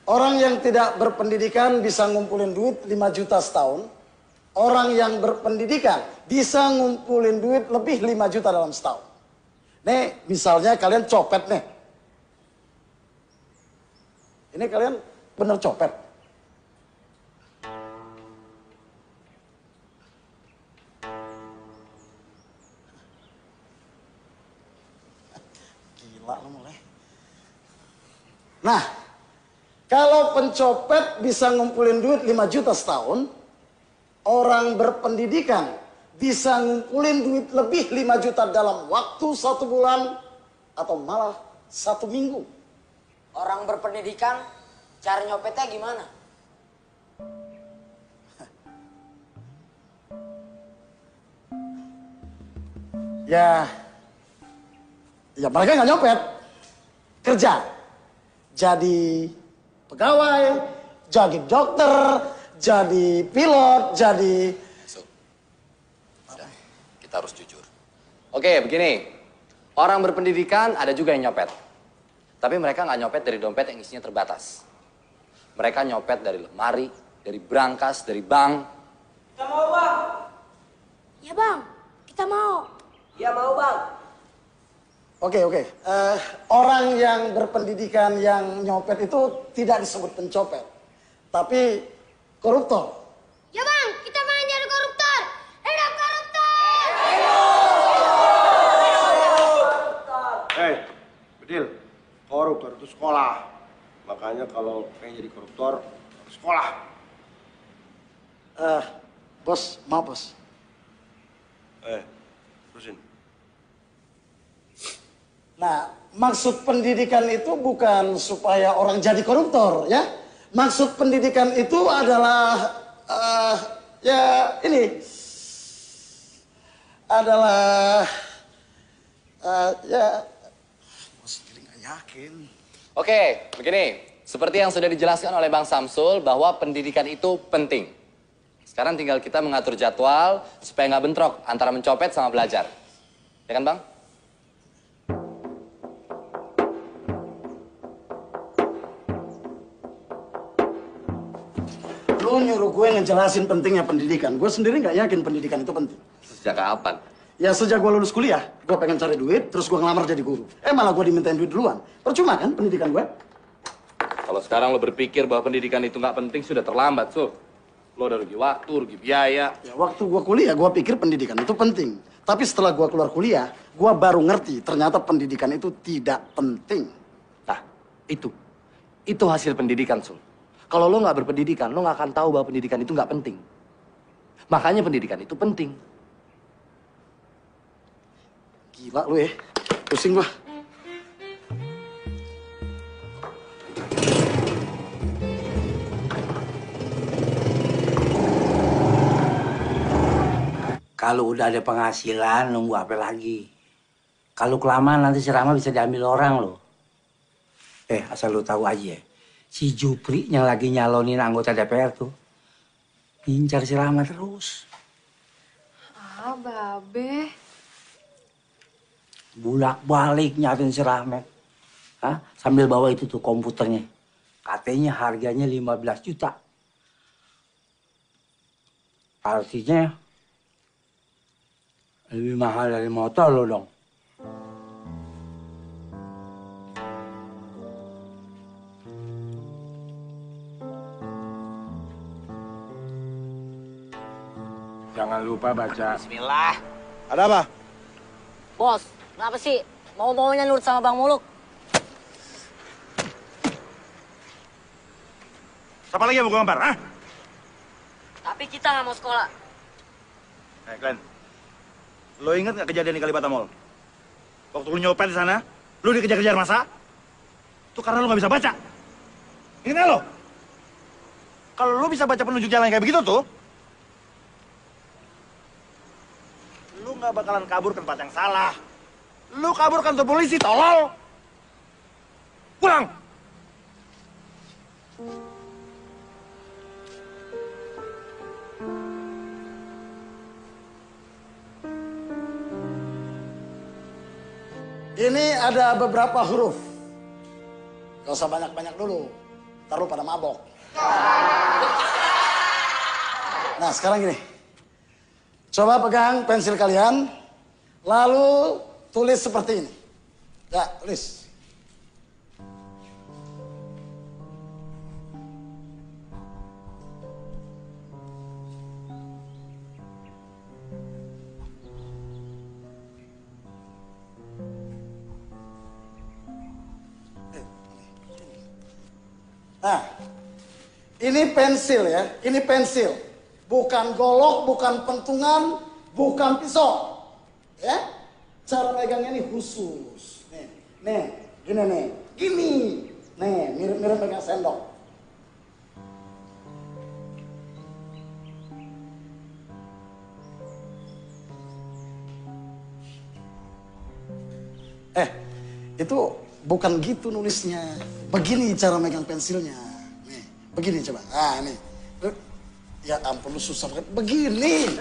Orang yang tidak berpendidikan bisa ngumpulin duit 5 juta setahun. Orang yang berpendidikan bisa ngumpulin duit lebih 5 juta dalam setahun. Nih, misalnya kalian copet nih. Ini kalian bener copet. Gila lu mulai. Nah, kalau pencopet bisa ngumpulin duit 5 juta setahun, orang berpendidikan bisa ngumpulin duit lebih 5 juta dalam waktu 1 bulan atau malah 1 minggu. Orang berpendidikan, cara nyopetnya gimana? Ya mereka nggak nyopet, kerja. Jadi pegawai, jadi dokter, jadi pilot, jadi... Udah, kita harus jujur. Oke, begini. Orang berpendidikan ada juga yang nyopet. Tapi mereka nggak nyopet dari dompet yang isinya terbatas. Mereka nyopet dari lemari, dari brankas, dari bank. Kita mau, Bang. Ya, Bang. Kita mau. Ya mau, Bang. Oke. Orang yang berpendidikan yang nyopet itu tidak disebut pencopet. Tapi koruptor. Ya Bang, kita main jadi koruptor. Hidup koruptor! Hei, Bedil. Koruptor itu sekolah. Makanya kalau pengen jadi koruptor, sekolah. Bos, mau bos. Terusin. Nah, maksud pendidikan itu bukan supaya orang jadi koruptor, ya. Maksud pendidikan itu adalah, gue sendiri nggak yakin. Oke, begini. Seperti yang sudah dijelaskan oleh Bang Samsul bahwa pendidikan itu penting. Sekarang tinggal kita mengatur jadwal supaya nggak bentrok antara mencopet sama belajar. Ya kan, Bang? Lu nyuruh gue ngejelasin pentingnya pendidikan. Gue sendiri nggak yakin pendidikan itu penting. Sejak kapan? Ya sejak gue lulus kuliah, gue pengen cari duit, terus gue ngelamar jadi guru. Malah gue dimintain duit duluan. Percuma kan pendidikan gue? Kalau sekarang lo berpikir bahwa pendidikan itu nggak penting, sudah terlambat, Sul. Lo udah rugi waktu, rugi biaya. Ya, waktu gua kuliah, gua pikir pendidikan itu penting. Tapi setelah gua keluar kuliah, gua baru ngerti ternyata pendidikan itu tidak penting. Nah, itu hasil pendidikan, Sul. Kalau lo nggak berpendidikan, lo nggak akan tahu bahwa pendidikan itu nggak penting. Makanya pendidikan itu penting. Gila lu ya, pusing gua. Kalau udah ada penghasilan, nunggu apa lagi? Kalau kelamaan nanti si Rama bisa diambil orang loh. Asal lu tahu aja, si Jupri yang lagi nyalonin anggota DPR tuh, ngincar si Rama terus. Ah, Babe. Bulak-balik nyariin si Rahmat. Hah? Sambil bawa itu tuh komputernya. Katanya harganya 15 juta. Artinya lebih mahal dari motor lo dong. Jangan lupa baca. Bismillah. Ada apa? Bos, kenapa sih? Mau-maunya nurut sama Bang Muluk. Siapa lagi yang mau gambar, ah? Tapi kita nggak mau sekolah. Glenn. Lo inget nggak kejadian di Kalibata Mall? Waktu lu nyopet di sana, lu dikejar-kejar masa? Itu karena lu nggak bisa baca. Ingat nggak lo? Kalau lu bisa baca penunjuk jalan kayak begitu tuh, lu nggak bakalan kabur ke tempat yang salah. Lu kabur kantor polisi, tolol! Pulang! Ini ada beberapa huruf. Gak usah banyak-banyak dulu. Ntar lu pada mabok. Nah, sekarang gini. Coba pegang pensil kalian. Lalu tulis seperti ini. Ya, tulis. Nah, ini pensil ya, ini pensil. Bukan golok, bukan pentungan, bukan pisau. Ya, cara megangnya ini khusus. Nih, gini nih, gini. Nih, mirip-mirip megang sendok. Itu bukan gitu nulisnya. Begini cara megang pensilnya. Nih, begini coba. Ah, nih. Ya ampun, lu susah banget. Begini.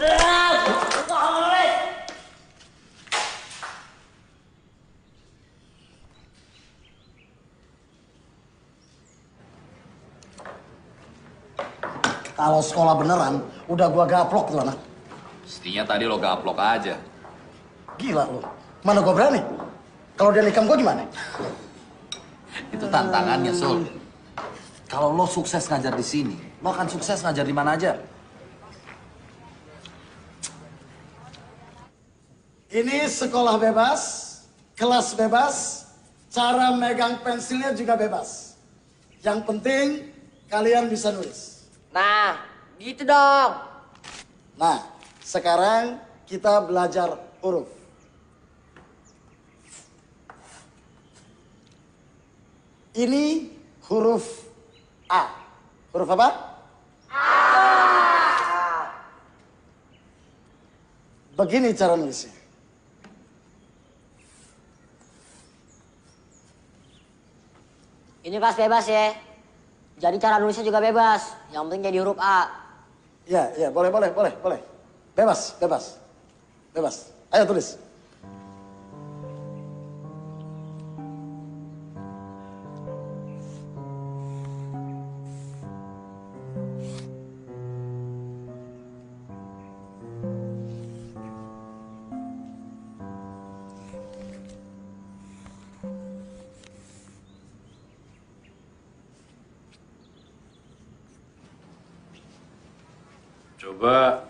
Kalau sekolah beneran, udah gua gaplok tuh anak. Mestinya tadi lo gaplok aja. Gila lu. Mana gua berani? Kalau dia nikam gua gimana? Itu tantangannya, Sul. Kalau lo sukses ngajar di sini, lo akan sukses ngajar di mana aja. Ini sekolah bebas, kelas bebas, cara megang pensilnya juga bebas. Yang penting kalian bisa nulis. Nah, gitu dong. Nah, sekarang kita belajar huruf. Ini huruf A. Huruf apa? A. Begini cara nulisnya. Ini kelas bebas ya. Jadi cara nulisnya juga bebas. Yang penting jadi huruf A. Ya, boleh. Bebas. Ayo tulis. Coba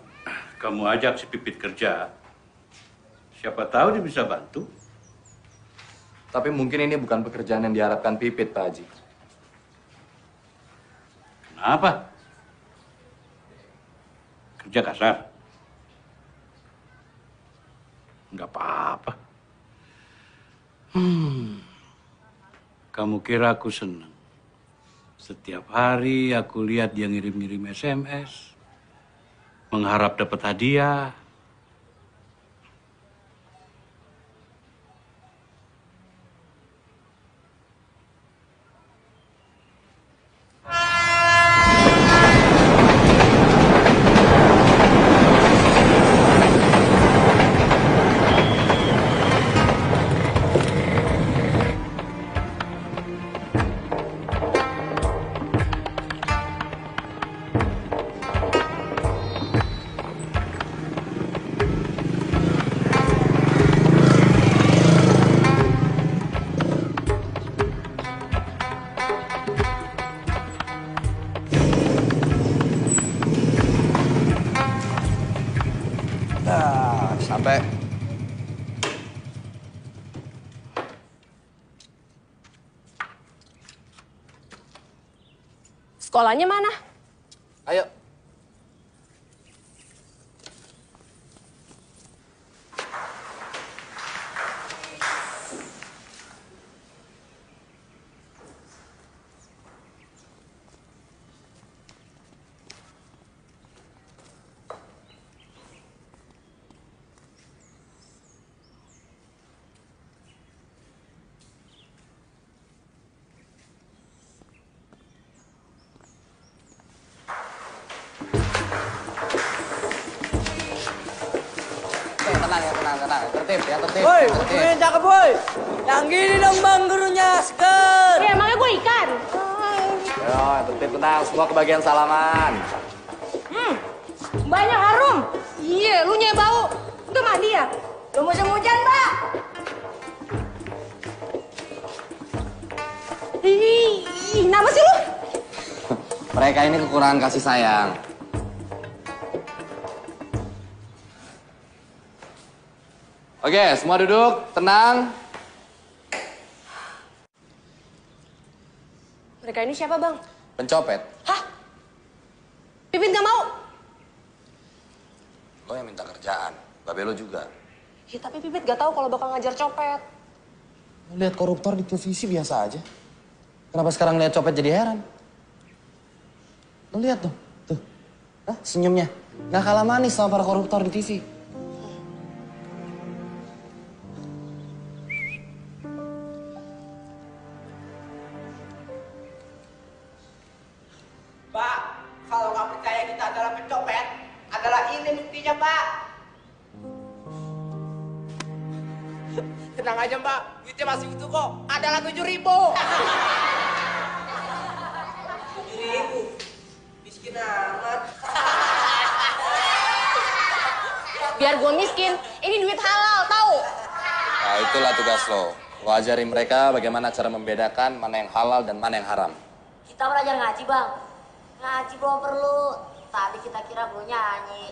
kamu ajak si Pipit kerja. Siapa tahu dia bisa bantu. Tapi mungkin ini bukan pekerjaan yang diharapkan Pipit, Pak Haji. Kenapa? Kerja kasar? Nggak apa-apa. Kamu kira aku senang? Setiap hari aku lihat dia ngirim-ngirim SMS. Mengharap dapat hadiah. Sampai. Sekolahnya mana? Ayo. Tenang. Tertib ya, tertib. Woi, tertib. gurunya cakep, woi. Yang gini dong, Bang, gurunya seger. Ya, emangnya gue ikan. Ayo, tertib, tenang. Semua kebagian salaman. Banyak harum. Iya, lu nyai bau. Udah mandi ya? Lu musim hujan, Mbak. Ih, kenapa sih lu? Mereka ini kekurangan kasih sayang. Oke, semua duduk, tenang. Mereka ini siapa, Bang? Pencopet. Pipit gak mau. Lo yang minta kerjaan, babe lo juga. Ya, tapi Pipit gak tahu kalau bakal ngajar copet. Lihat koruptor di televisi biasa aja. Kenapa sekarang lihat copet jadi heran? Lo lihat tuh. Hah, senyumnya. Nggak kalah manis sama para koruptor di TV. Pak, kalau nggak percaya kita adalah pencopet, adalah ini buktinya, Pak. Tenang aja, Mbak. Duitnya masih utuh kok. Adalah 7.000. 7.000? Miskin amat. Biar gue miskin, ini duit halal, tahu? Nah, itulah tugas lo. Lo ajarin mereka bagaimana cara membedakan mana yang halal dan mana yang haram. Kita belajar ngaji, Bang. Ngaji belum perlu. Tadi kita kira mau nyanyi.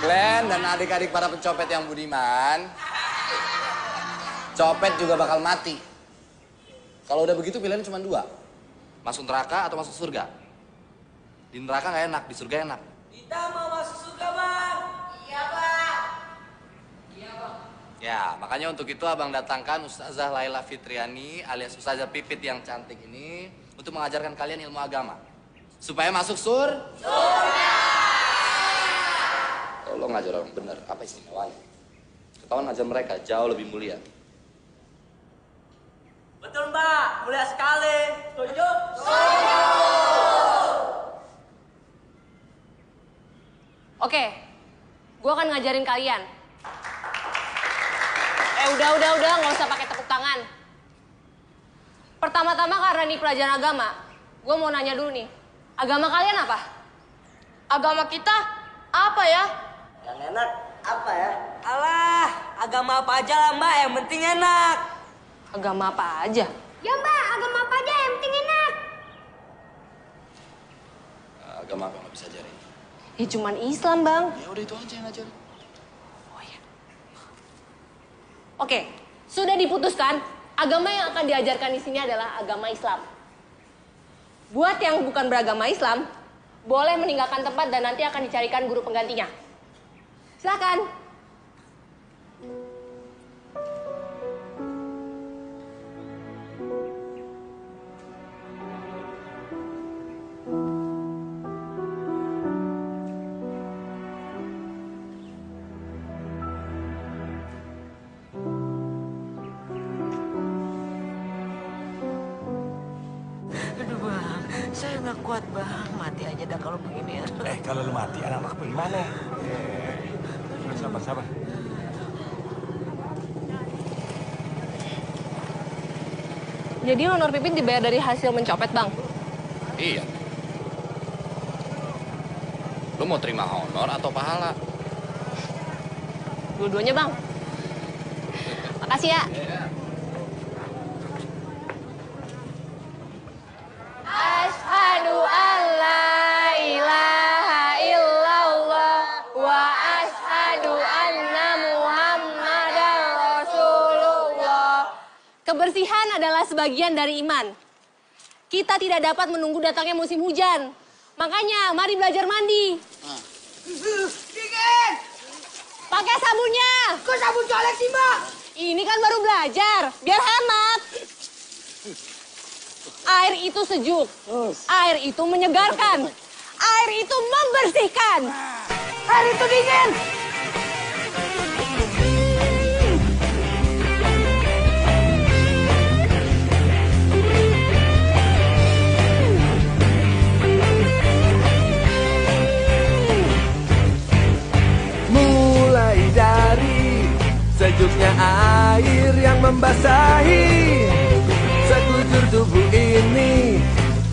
Glenn dan adik-adik para pencopet yang budiman, copet juga bakal mati. Kalau udah begitu pilihannya cuma dua. Masuk neraka atau masuk surga. Di neraka nggak enak, di surga enak. Kita mau masuk surga, Bang. Iya, Pak. Iya, Bang. Ya, makanya untuk itu abang datangkan Ustazah Laila Fitriani alias Ustazah Pipit yang cantik ini untuk mengajarkan kalian ilmu agama. Supaya masuk surga. Lo ngajar orang bener, apa istimewanya? Ketahuan ngajar mereka jauh lebih mulia. Betul, Mbak. Mulia sekali. Setuju? Oke, gue akan ngajarin kalian. Udah, nggak usah pakai tepuk tangan. Pertama-tama karena ini pelajaran agama, gue mau nanya dulu nih. Agama kalian apa? Agama kita apa ya? Yang enak apa ya? Alah, agama apa aja lah, Mbak. Yang penting enak. Agama apa aja? Ya, Mbak, agama apa aja yang penting enak. Agama apa nggak bisa ajarin? Ya cuman Islam, Bang. Ya udah itu aja yang ajarin. Oke, sudah diputuskan. Agama yang akan diajarkan di sini adalah agama Islam. Buat yang bukan beragama Islam, boleh meninggalkan tempat dan nanti akan dicarikan guru penggantinya. Silakan. Aduh bang, saya nggak kuat bang, mati aja dah kalau begini ya. Kalau lu mati, anak-anak bagaimana? Sabar. Jadi honor Pipit dibayar dari hasil mencopet, Bang? Iya. Lu mau terima honor atau pahala? Dua-duanya, Bang. Makasih ya. Asyhadu an la ilaha illallah wa asyhadu anna Muhammadar Rasulullah. Kebersihan adalah sebagian dari iman. Kita tidak dapat menunggu datangnya musim hujan. Makanya, mari belajar mandi. Dingin! Pakai sabunnya. Kok sabun colek sih, Mbak? Ini kan baru belajar, biar hemat. Air itu sejuk, air itu menyegarkan, air itu membersihkan. Air itu dingin! Mulai dari sejuknya air yang membasahi sekujur tubuh ini,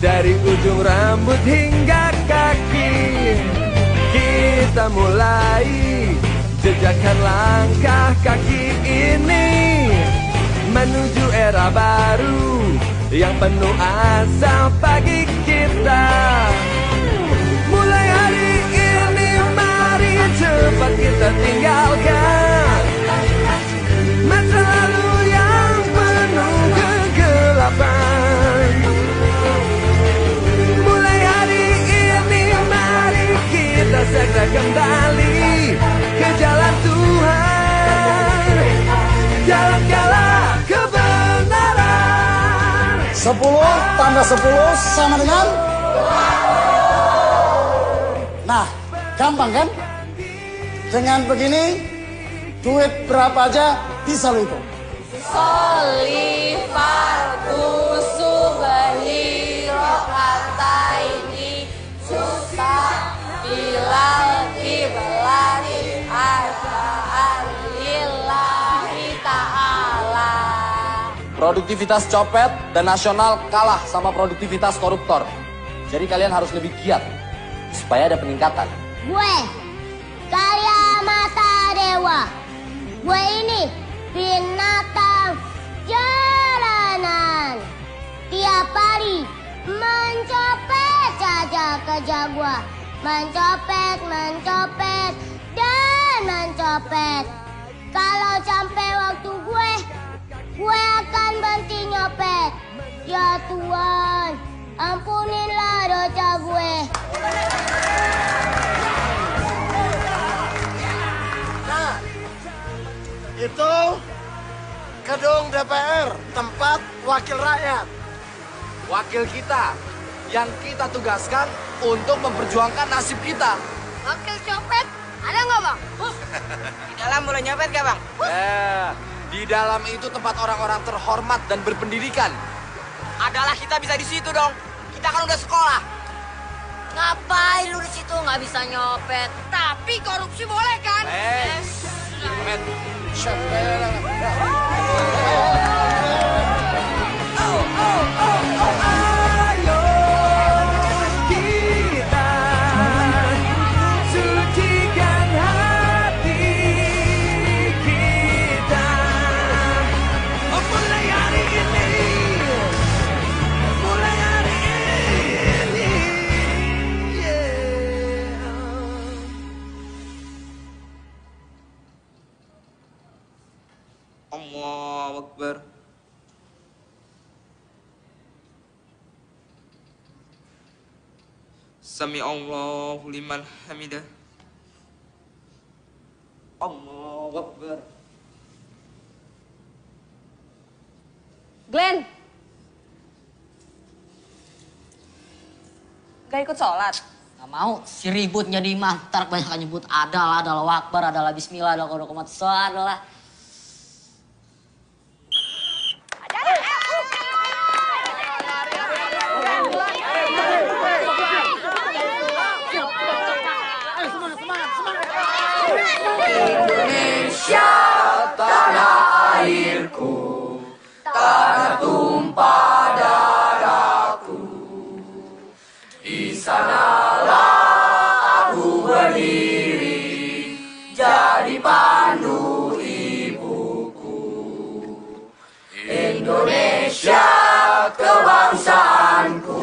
dari ujung rambut hingga kaki. Kita mulai jejakkan langkah kaki ini menuju era baru yang penuh asa bagi kita. Mulai hari ini mari cepat kita tinggalkan masa lalu yang penuh kegelapan. Mulai hari ini mari kita segera kembali ke jalan Tuhan, jalan-jalan kebenaran. 10 tambah 10 sama dengan? Nah, gampang kan? Dengan begini, duit berapa aja bisa lu hitung. Solifarku subhi ro'ataini susah bilal kiblati arba'an lillahi ta'ala. Produktivitas copet dan nasional kalah sama produktivitas koruptor. Jadi kalian harus lebih giat supaya ada peningkatan. Gue, karya mata dewa. Gue ini binatang jalanan. Tiap hari mencopet saja kerja gue. Mencopet, mencopet, dan mencopet. Kalau sampai waktu gue akan berhenti nyopet. Ya Tuhan, ampunilah dosa gue. Nah, itu gedung DPR, tempat wakil rakyat. Wakil kita yang kita tugaskan untuk memperjuangkan nasib kita. Wakil copet, ada nggak bang? Di dalam boleh nyopet gak bang? Di dalam itu tempat orang-orang terhormat dan berpendidikan. Adalah kita bisa di situ dong. Kita kan udah sekolah. Ngapain lu di situ nggak bisa nyopet? Tapi korupsi boleh kan? Kita sucikan hati kita. Mulai hari ini, mulai hari ini, yeah. Sami Allahu liman hamidah. Allahu Akbar. Glenn. Gak ikut sholat? Gak mau, si ribut jadi imam. Ntar kebanyakan nyebut adalah wakbar, adalah bismillah, adalah kodokomat sholat, adalah. Indonesia tanah airku, tanah tumpah darahku. Di sanalah aku berdiri, jadi pandu ibuku. Indonesia kebangsaanku,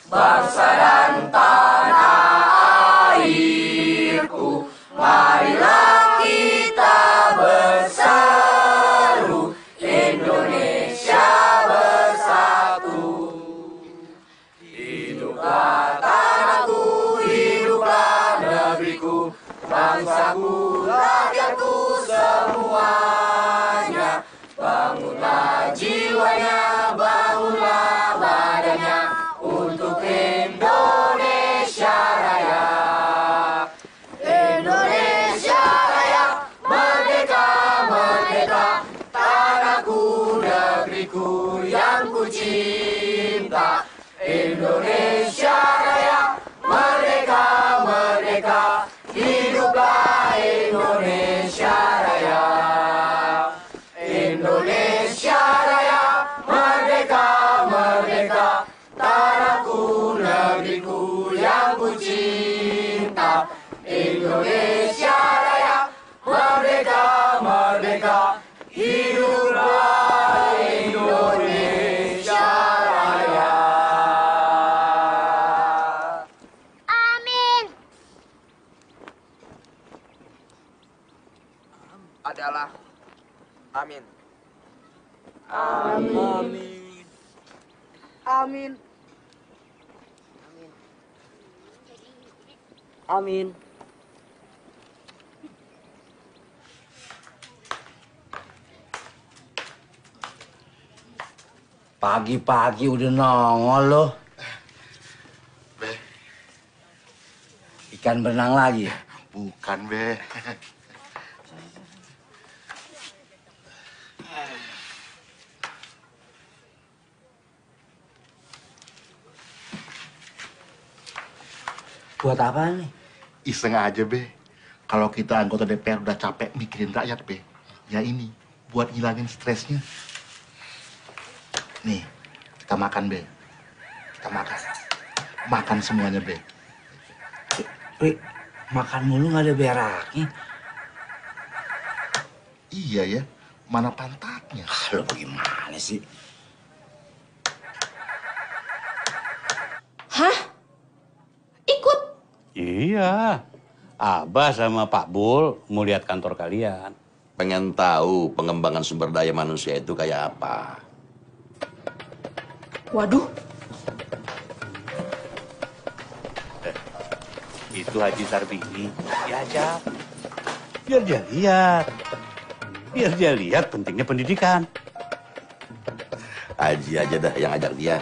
bangsa dan tanah airku. Marilah kita berseru, Indonesia bersatu. Hiduplah tanahku, hiduplah negeriku, bangsaku, rakyatku semuanya. Bangunlah jiwanya, bangunlah badannya, untuk Indonesia Raya. Indonesia Raya, merdeka, merdeka, tanahku, negeriku yang ku cinta. Indonesia Raya, merdeka, merdeka, hiduplah Indonesia Raya. Indonesia Raya, merdeka, merdeka, tanahku, negeriku yang ku cinta. Indonesia Raya, merdeka, merdeka, hiduplah Indonesia Raya. Amin. Adalah. Amin. Amin. Amin. Amin. Pagi-pagi udah nongol loh. Ikan berenang lagi? Bukan, Be. Buat apa nih? Iseng aja, Be. Kalau kita anggota DPR udah capek mikirin rakyat, Be. Ya ini, buat ngilangin stresnya. Nih, kita makan, Be. Kita makan. Makan semuanya, Be. Ri, makan mulu nggak ada beraknya. Iya ya, mana pantatnya? Lo bagaimana sih? Hah? Ikut? Iya. Abah sama Pak Bul mau lihat kantor kalian. Pengen tahu pengembangan sumber daya manusia itu kayak apa? Waduh. Itu Haji Sarbini diajak. Biar dia lihat. Biar dia lihat pentingnya pendidikan. Haji aja dah yang ajak dia.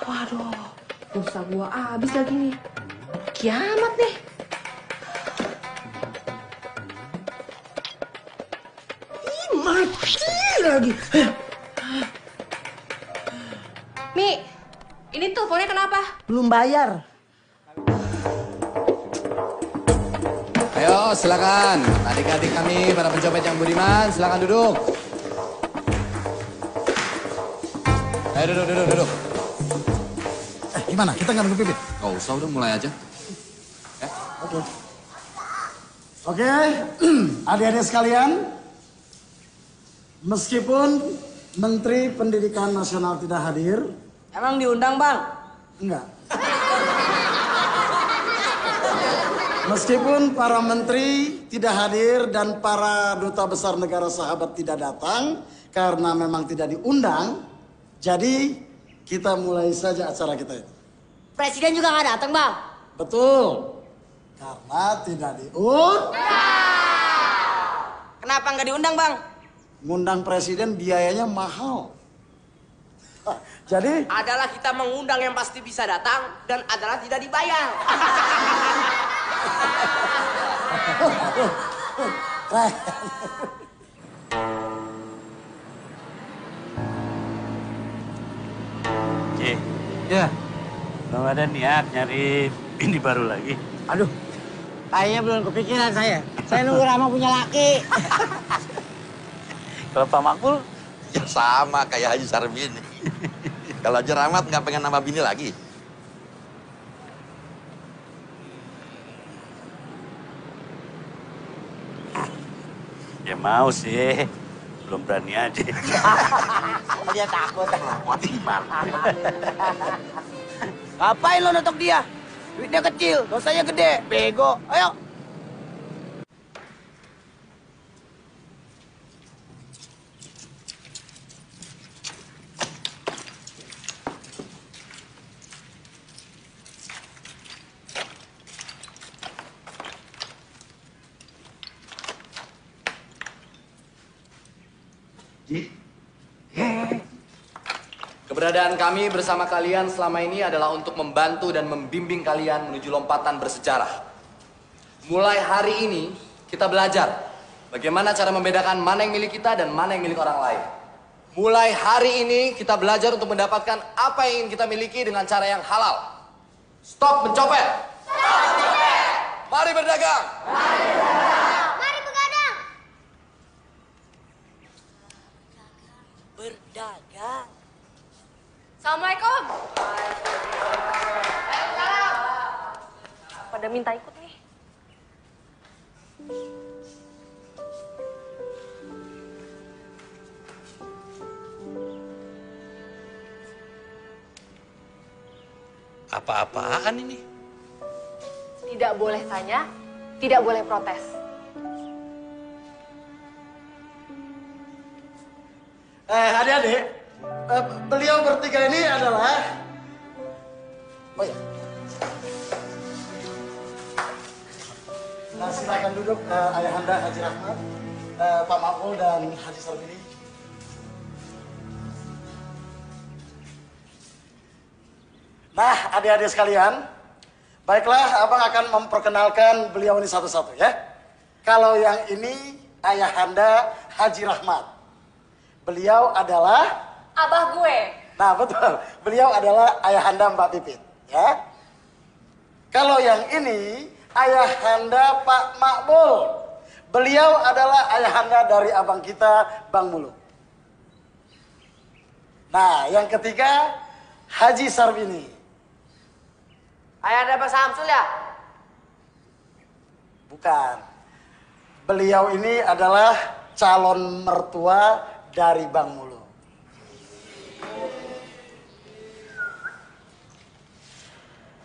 Waduh, pulsa gua habis lagi nih. Kiamat nih. Ih, mati lagi. Mi, ini teleponnya kenapa? Belum bayar. Ayo silakan, adik-adik kami, para pencopet yang budiman, silakan duduk. Ayo duduk. Gimana? Kita nggak nunggu Pipit? Gak usah, udah mulai aja. Oke, adik-adik sekalian, meskipun Menteri Pendidikan Nasional tidak hadir. Emang diundang, Bang? Enggak. Meskipun para menteri tidak hadir dan para duta besar negara sahabat tidak datang karena memang tidak diundang. Jadi kita mulai saja acara kita itu. Presiden juga nggak datang, Bang? Betul. Karena tidak diundang. Kenapa nggak diundang, Bang? Ngundang presiden biayanya mahal. Jadi adalah kita mengundang yang pasti bisa datang dan adalah tidak dibayar. Ya, belum ada niat nyari bini baru lagi. Aduh, kayaknya belum kepikiran saya. Saya nunggu Rama punya laki. Kalau Pak Makbul? Ya sama kayak Haji Sarbini. Kalau Haji Rahmat nggak pengen nambah bini lagi. Ya mau sih, belum berani aja. Dia takut. Ngapain lo notok dia? Duitnya kecil, dosanya gede, bego. Ayo. Keberadaan kami bersama kalian selama ini adalah untuk membantu dan membimbing kalian menuju lompatan bersejarah. Mulai hari ini, kita belajar bagaimana cara membedakan mana yang milik kita dan mana yang milik orang lain. Mulai hari ini, kita belajar untuk mendapatkan apa yang ingin kita miliki dengan cara yang halal. Stop mencopet! Stop mencopet! Mari berdagang! Mari berdagang! Mari begadang. Berdagang. Assalamualaikum. Pada minta ikut nih. Apa-apaan ini? Tidak boleh tanya, tidak boleh protes. Adik-adik, beliau bertiga ini adalah... Oh ya. Nah, silakan duduk Ayahanda Haji Rahmat, Pak Makbul dan Haji Sarbini. Nah, adik-adik sekalian, baiklah Abang akan memperkenalkan beliau ini satu-satu ya. Kalau yang ini Ayahanda Haji Rahmat. Beliau adalah Abah gue. Nah, betul. Beliau adalah Ayahanda Mbak Pipit, ya. Kalau yang ini Ayahanda Pak Makbul. Beliau adalah ayahanda dari abang kita, Bang Muluk. Nah, yang ketiga Haji Sarbini. Ayahanda Pak Samsul ya? Bukan. Beliau ini adalah calon mertua dari Bang Muluk.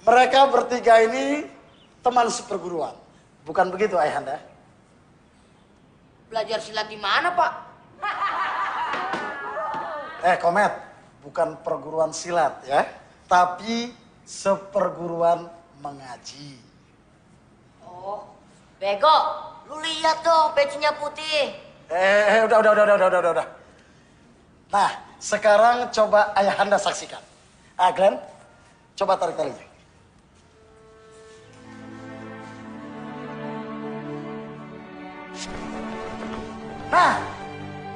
Mereka bertiga ini teman seperguruan. Bukan begitu, Ayahanda? Belajar silat di mana, Pak? Komet. Bukan perguruan silat ya. Tapi seperguruan mengaji. Oh, bego. Lu lihat dong pecinya putih. Udah. Nah, sekarang coba Ayahanda saksikan. Glenn, coba tarik talinya. Nah,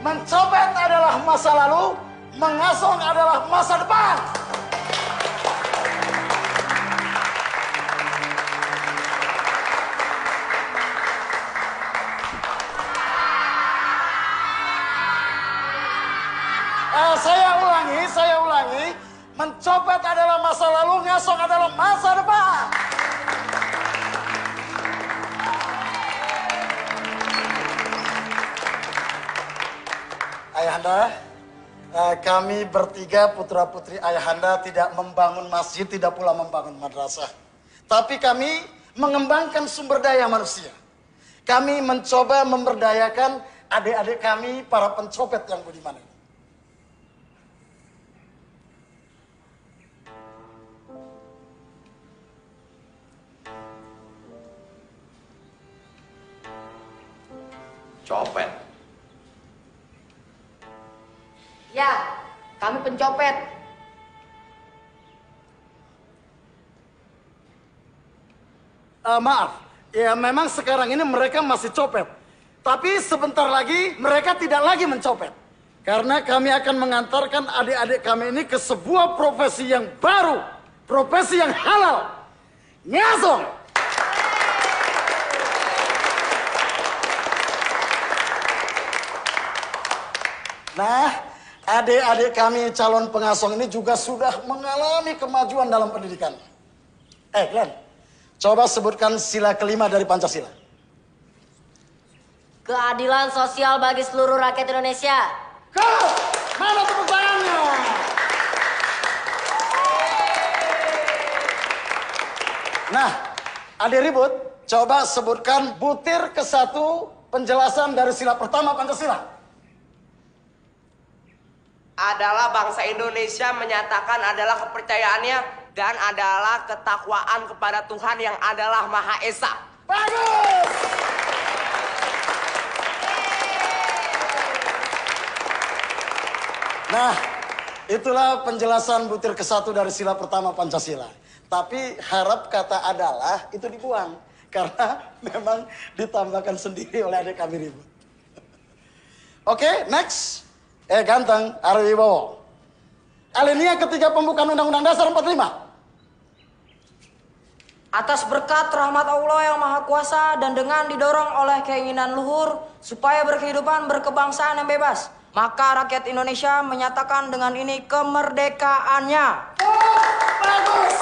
mencopet adalah masa lalu, mengasong adalah masa depan. Saya ulangi, mencopet adalah masa lalu, ngasong adalah masa depan. Ayahanda, kami bertiga putra-putri Ayahanda tidak membangun masjid, tidak pula membangun madrasah. Tapi kami mengembangkan sumber daya manusia. kami mencoba memberdayakan adik-adik kami para pencopet yang budiman ini. Copet. Ya, kami pencopet. Maaf, ya memang sekarang ini mereka masih copet. Tapi sebentar lagi mereka tidak lagi mencopet. Karena kami akan mengantarkan adik-adik kami ini ke sebuah profesi yang baru. Profesi yang halal. Ngasong! Nah, adik-adik kami calon pengasong ini juga sudah mengalami kemajuan dalam pendidikan. Glenn, coba sebutkan sila kelima dari Pancasila. Keadilan sosial bagi seluruh rakyat Indonesia. Mana tepuk tangannya? Nah, adik ribut, coba sebutkan butir ke-1 penjelasan dari sila pertama Pancasila. Adalah bangsa Indonesia menyatakan adalah kepercayaannya dan adalah ketakwaan kepada Tuhan yang adalah Maha Esa. Bagus! Nah, itulah penjelasan butir ke-1 dari sila pertama Pancasila. Tapi harap kata adalah itu dibuang. Karena memang ditambahkan sendiri oleh adik kami ribut. Oke, next. Ganteng, Ari Wibowo. Alinea ketiga pembukaan Undang-Undang Dasar 45. Atas berkat rahmat Allah yang Maha Kuasa dan dengan didorong oleh keinginan luhur supaya berkehidupan berkebangsaan yang bebas, maka rakyat Indonesia menyatakan dengan ini kemerdekaannya. Bagus.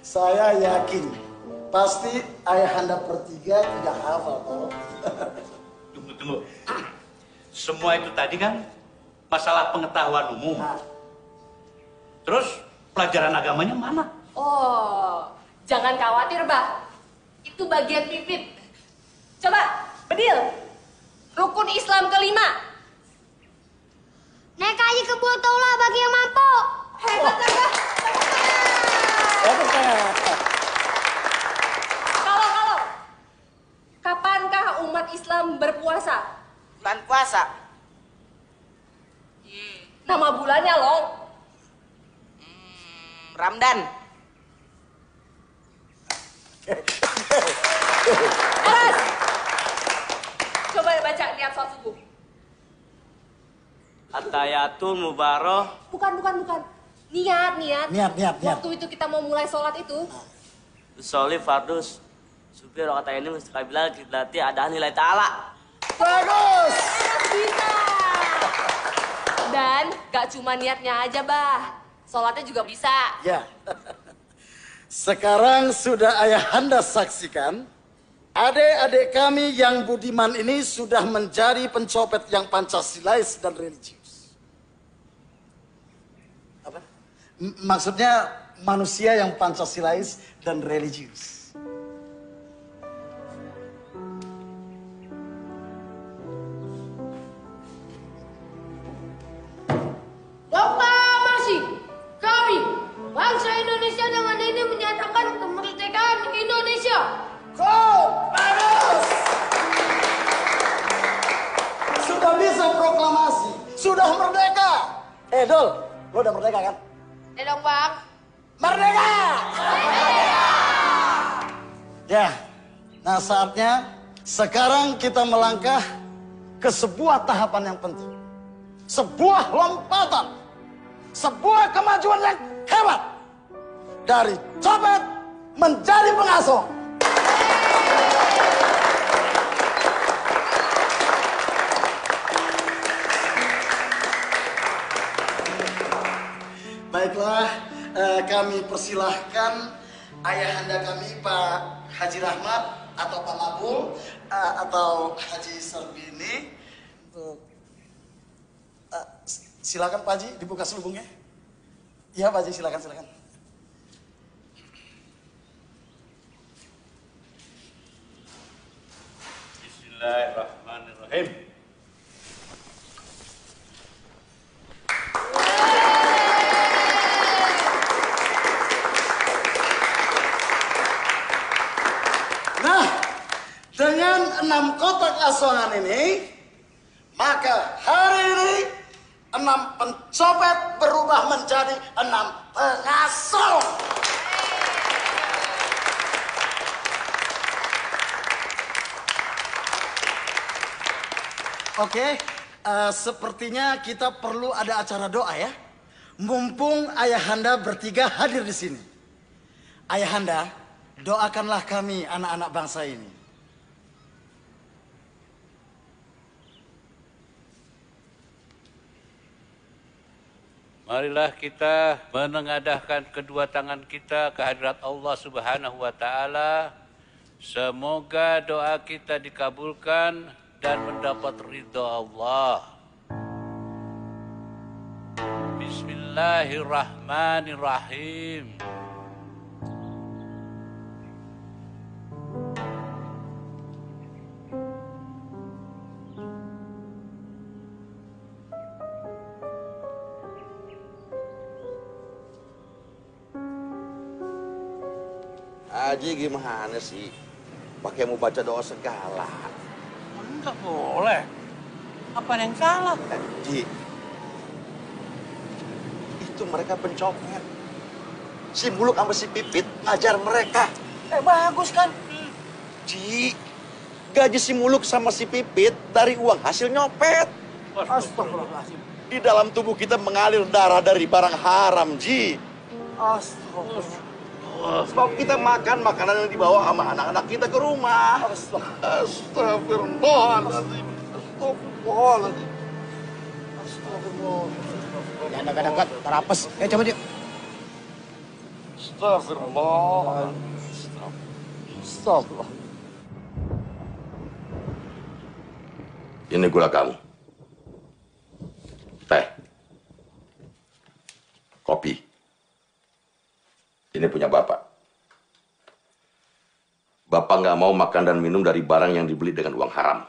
Saya yakin pasti ayahanda bertiga tidak hafal toh. Tunggu. Semua itu tadi kan masalah pengetahuan umum. Terus pelajaran agamanya mana? Oh, jangan khawatir, Bah. Itu bagian Pipit. Coba, Bedil. Rukun Islam kelima. Naik haji ke Botollah bagi yang mampu. Hebat, Bah. Kalau. Kapankah umat Islam berpuasa? Bulan puasa. Nama bulannya, Long. Ramdan. Aras. Coba baca niat sholat subuh. Atayatul mubaroh. Bukan. Niat. Niat. Waktu itu kita mau mulai sholat itu. Sholli fardus. Supir kata ini mustakabila kiblati ada nilai ta'ala. Bagus. Bisa. Dan gak cuma niatnya aja, Bah. Sholatnya juga bisa. Ya. Sekarang sudah ayahanda saksikan, adik-adik kami yang budiman ini sudah menjadi pencopet yang Pancasilais dan religius. Apa? Maksudnya manusia yang Pancasilais dan religius. Proklamasi kami bangsa Indonesia dengan ini menyatakan kemerdekaan Indonesia. Bagus. Sudah bisa proklamasi, sudah merdeka. Dol, lo udah merdeka kan? Dong, Bang. Merdeka! Ya, nah saatnya sekarang kita melangkah ke sebuah tahapan yang penting. Sebuah lompatan. Sebuah kemajuan yang hebat. Dari copet menjadi pengasuh. Baiklah, kami persilahkan ayahanda kami Pak Haji Rahmat atau Pak Mabul atau Haji Sarbini untuk silakan Pak Haji dibuka selubungnya. Iya Pak Haji, silakan. Bismillahirrahmanirrahim. Nah, dengan 6 kotak asongan ini, maka hari ini 6 pencopet berubah menjadi 6 pengasong. Oke, sepertinya kita perlu ada acara doa ya. Mumpung ayahanda bertiga hadir di sini. Ayahanda, doakanlah kami anak-anak bangsa ini. Marilah kita menengadahkan kedua tangan kita ke hadirat Allah Subhanahu wa taala. Semoga doa kita dikabulkan dan mendapat ridha Allah. Bismillahirrahmanirrahim. Haji gimana sih? Pakai mau baca doa segala. Enggak boleh. Apa yang salah? Ji, itu mereka pencopet. Si Muluk sama si Pipit ngajar mereka. Bagus kan? Ji, gaji si Muluk sama si Pipit dari uang hasil nyopet. Astagfirullahaladzim. Di dalam tubuh kita mengalir darah dari barang haram, Ji. Astagfirullah. Sebab kita makan makanan yang dibawa sama anak-anak kita ke rumah. Astagfirullahaladzim. Astagfirullahaladzim. Astagfirullah. Jangan dekat-dekat, terapes. Coba dia. Astagfirullah. Astagfirullah. Ini gula kamu. Teh. Kopi. Ini punya Bapak. Bapak nggak mau makan dan minum dari barang yang dibeli dengan uang haram.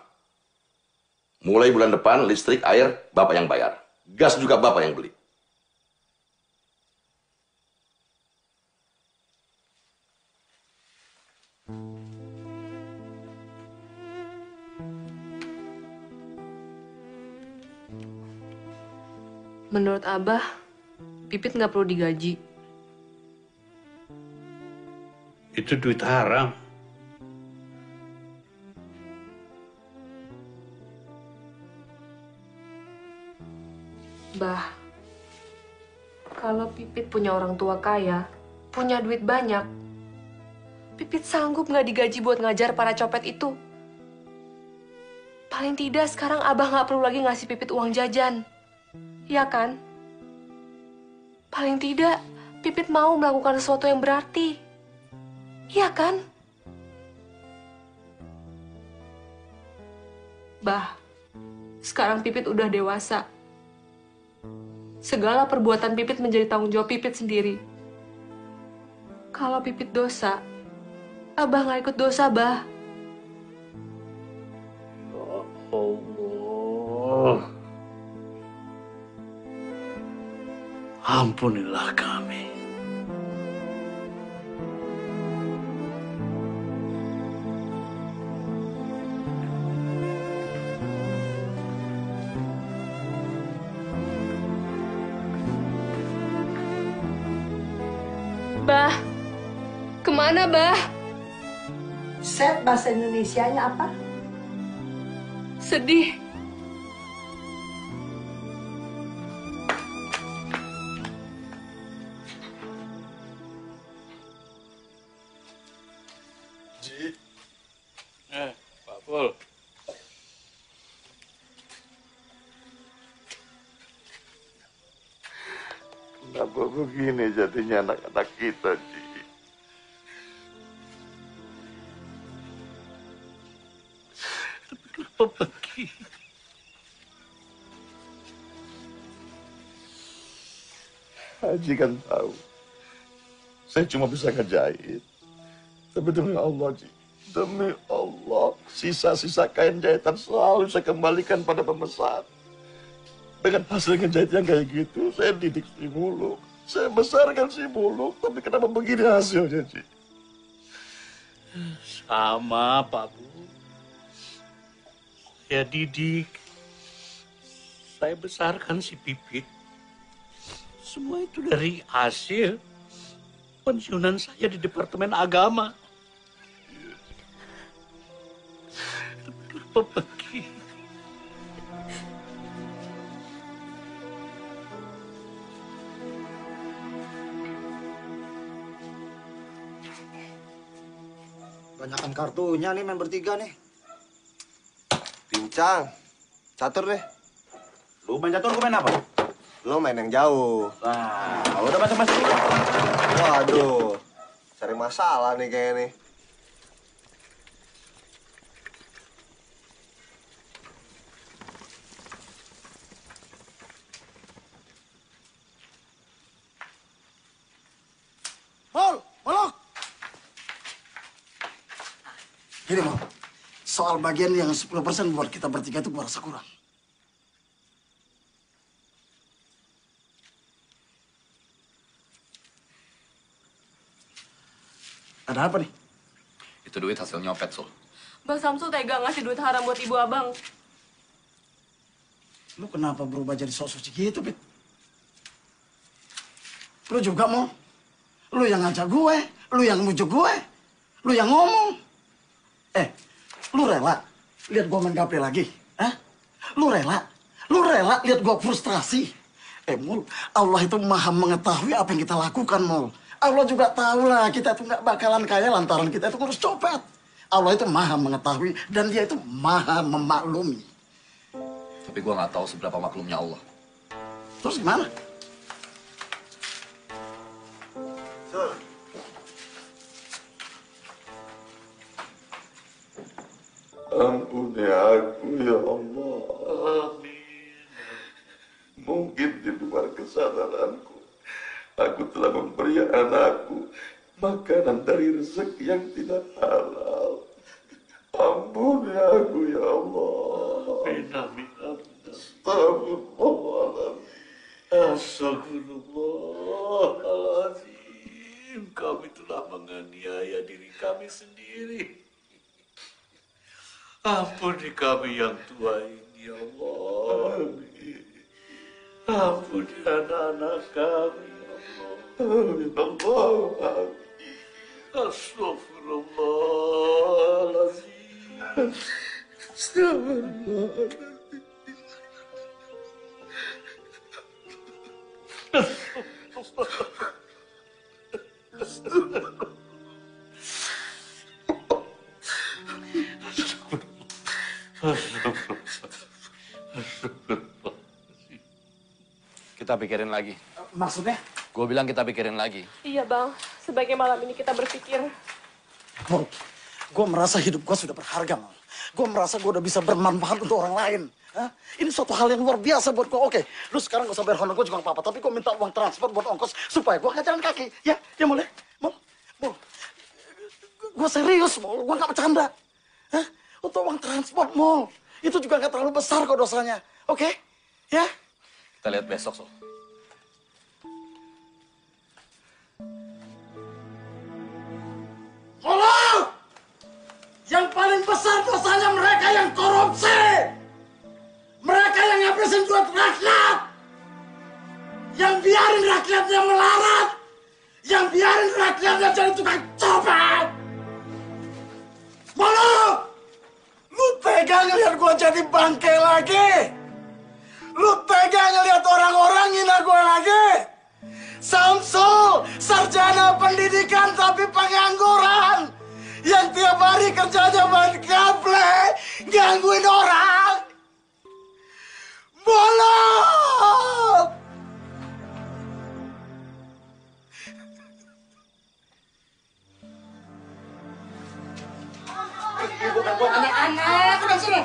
Mulai bulan depan, listrik, air, Bapak yang bayar. Gas juga Bapak yang beli. Menurut Abah, Pipit nggak perlu digaji. Itu duit haram. Bah, kalau Pipit punya orang tua kaya, punya duit banyak, Pipit sanggup nggak digaji buat ngajar para copet itu. Paling tidak sekarang Abah nggak perlu lagi ngasih Pipit uang jajan. Iya kan? Paling tidak, Pipit mau melakukan sesuatu yang berarti. Iya kan? Bah, sekarang Pipit udah dewasa. Segala perbuatan Pipit menjadi tanggung jawab Pipit sendiri. Kalau Pipit dosa, Abah nggak ikut dosa, Bah. Allah. Ampunilah kami. Bah, kemana, Bah? Set bahasa Indonesianya apa? Sedih. Ji. Pak Pul. Kenapa begini jadinya anak-anak kita, Ji? Kenapa begini? Haji kan tahu. Saya cuma bisa ngejahit. Tapi demi Allah, Ji, Demi Allah, sisa-sisa kain jahitan selalu saya kembalikan pada pemesan. Dengan hasil ngejahit yang kayak gitu, saya didik si Muluk. Saya besarkan si Muluk, tapi kenapa begini hasilnya, Ci? Sama, Pak Bu. Saya didik. Saya besarkan si Pipit. Semua itu dari hasil pensiunan saya di Departemen Agama. Kenapa begini? Banyakan kartunya nih main bertiga nih. Pincang, catur deh. Lu main catur, gue main apa? Lo main yang jauh. Nah, udah masuk-masuk. Waduh, cari masalah nih kayaknya nih. Mol, Muluk. Gini, Mol. Soal bagian yang 10% buat kita bertiga itu gua rasa kurang. Ada apa nih? Itu duit hasil nyopet, Sul. Bang Samsul tega ngasih duit haram buat ibu abang. Lu kenapa berubah jadi sok suci gitu, Pit? Lu juga mau? Lu yang ngajak gue, lu yang mujuk gue, lu yang ngomong. Lu rela lihat gue main gaple lagi? Hah? Lu rela lihat gue frustrasi? Mul, Allah itu maha mengetahui apa yang kita lakukan, Mul. Allah juga tahu lah kita itu nggak bakalan kaya lantaran kita itu ngurus copet. Allah itu maha mengetahui dan dia itu maha memaklumi. Tapi gue nggak tahu seberapa maklumnya Allah. Terus gimana? Sur. Ampuni aku, ya Allah. Amin. Mungkin di luar kesadaranku, aku telah memberi anakku makanan dari rezeki yang tidak halal. Ampuni aku, ya Allah. Amin, amin, amin. Astagfirullahaladzim. Astagfirullahaladzim. Kami telah menganiaya diri kami sendiri. Ampuni kami yang tua ini, ya Allah. Ampuni anak-anak kami, ya Allah. Astagfirullahaladzim. Kita pikirin lagi. Maksudnya? Gue bilang kita pikirin lagi. Iya bang, sebaiknya malam ini kita berpikir. Mul, gue merasa hidup gue sudah berharga, Mul. Gue merasa gue udah bisa bermanfaat untuk orang lain. Hah? Ini suatu hal yang luar biasa buat gue. Oke, lu sekarang gak usah bayar honor gue juga gak apa-apa. Tapi gue minta uang transport buat ongkos supaya gue gak jalan kaki. Ya Mul ya? Mul. Gue serius, Mul. Gue gak bercanda. Hah? Untuk uang transport, Mul. Itu juga gak terlalu besar kok dosanya. Oke? Ya? Kita lihat besok, Sul. Tolong! Yang paling besar dosanya mereka yang korupsi. Mereka yang ngabisin duit rakyat. Yang biarin rakyatnya melarat. Yang biarin rakyatnya jadi tukang copet. Malu! Lu tega ngeliat gua jadi bangke lagi? Lu tega ngeliat orang-orang ngina gua lagi? Samsul, sarjana pendidikan tapi pengangguran. Yang tiap hari kerjanya main gaple, gangguin orang. Bolong! Bukan buat anak-anak, udah sini.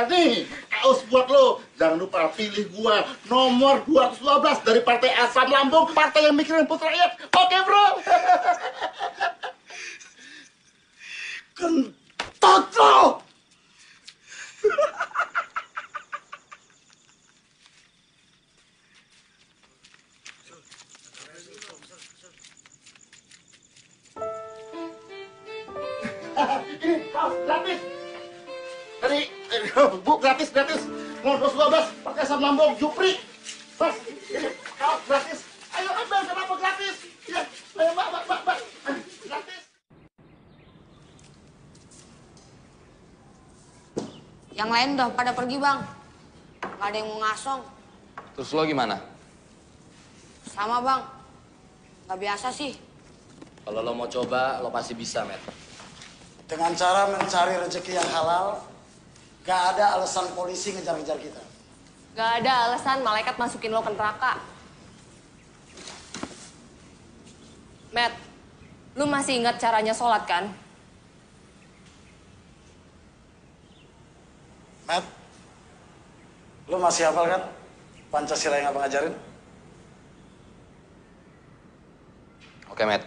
Nih, aus buat lo. Jangan lupa pilih gua nomor 212 dari Partai Asam Lambung, partai yang mikirin putra rakyat. Oke, bro. Outlaw! Ini kaos gratis. Dari Bu gratis. Nomor 12 pakai asam lambung Jupri. Mas, ini kaos gratis. Ayo ambil, kenapa gratis? Ya, ayo Mbak. Gratis. Yang lain udah pada pergi, Bang. Gak ada yang mau ngasong. Terus lo gimana? Sama, Bang. Gak biasa sih. Kalau lo mau coba, lo pasti bisa, Matt. Dengan cara mencari rezeki yang halal, gak ada alasan polisi ngejar-ngejar kita. Gak ada alasan malaikat masukin lo ke neraka. Matt, lu masih ingat caranya sholat kan? Matt, lu masih hafal kan Pancasila yang abang ajarin? Oke, Matt.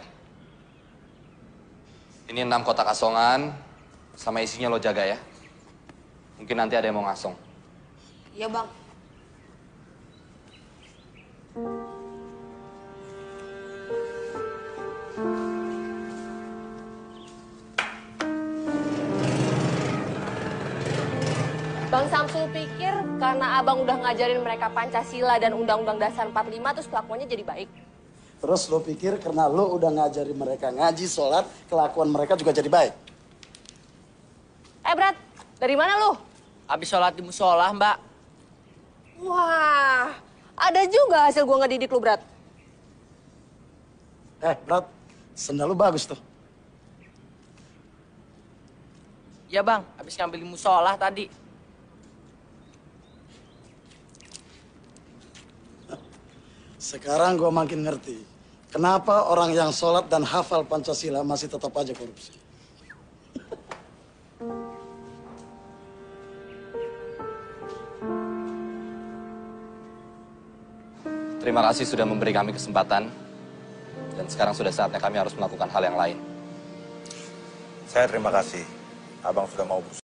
Ini 6 kotak asongan, sama isinya lo jaga ya. Mungkin nanti ada yang mau ngasong. Iya, Bang. Bang Samsul pikir karena abang udah ngajarin mereka Pancasila dan Undang-Undang Dasar 45 terus kelakuannya jadi baik. Terus lo pikir karena lo udah ngajarin mereka ngaji, sholat, kelakuan mereka juga jadi baik? Brad, dari mana lu? Habis sholat di musola, Mbak. Wah, ada juga hasil gua ngedidik lu, Brad. Brad, sendal lo bagus tuh. Iya, Bang. Habis ngambil di musola tadi. Sekarang gue makin ngerti kenapa orang yang sholat dan hafal Pancasila masih tetap aja korupsi. Terima kasih sudah memberi kami kesempatan. Dan sekarang sudah saatnya kami harus melakukan hal yang lain. Saya terima kasih. Abang sudah mau berusaha.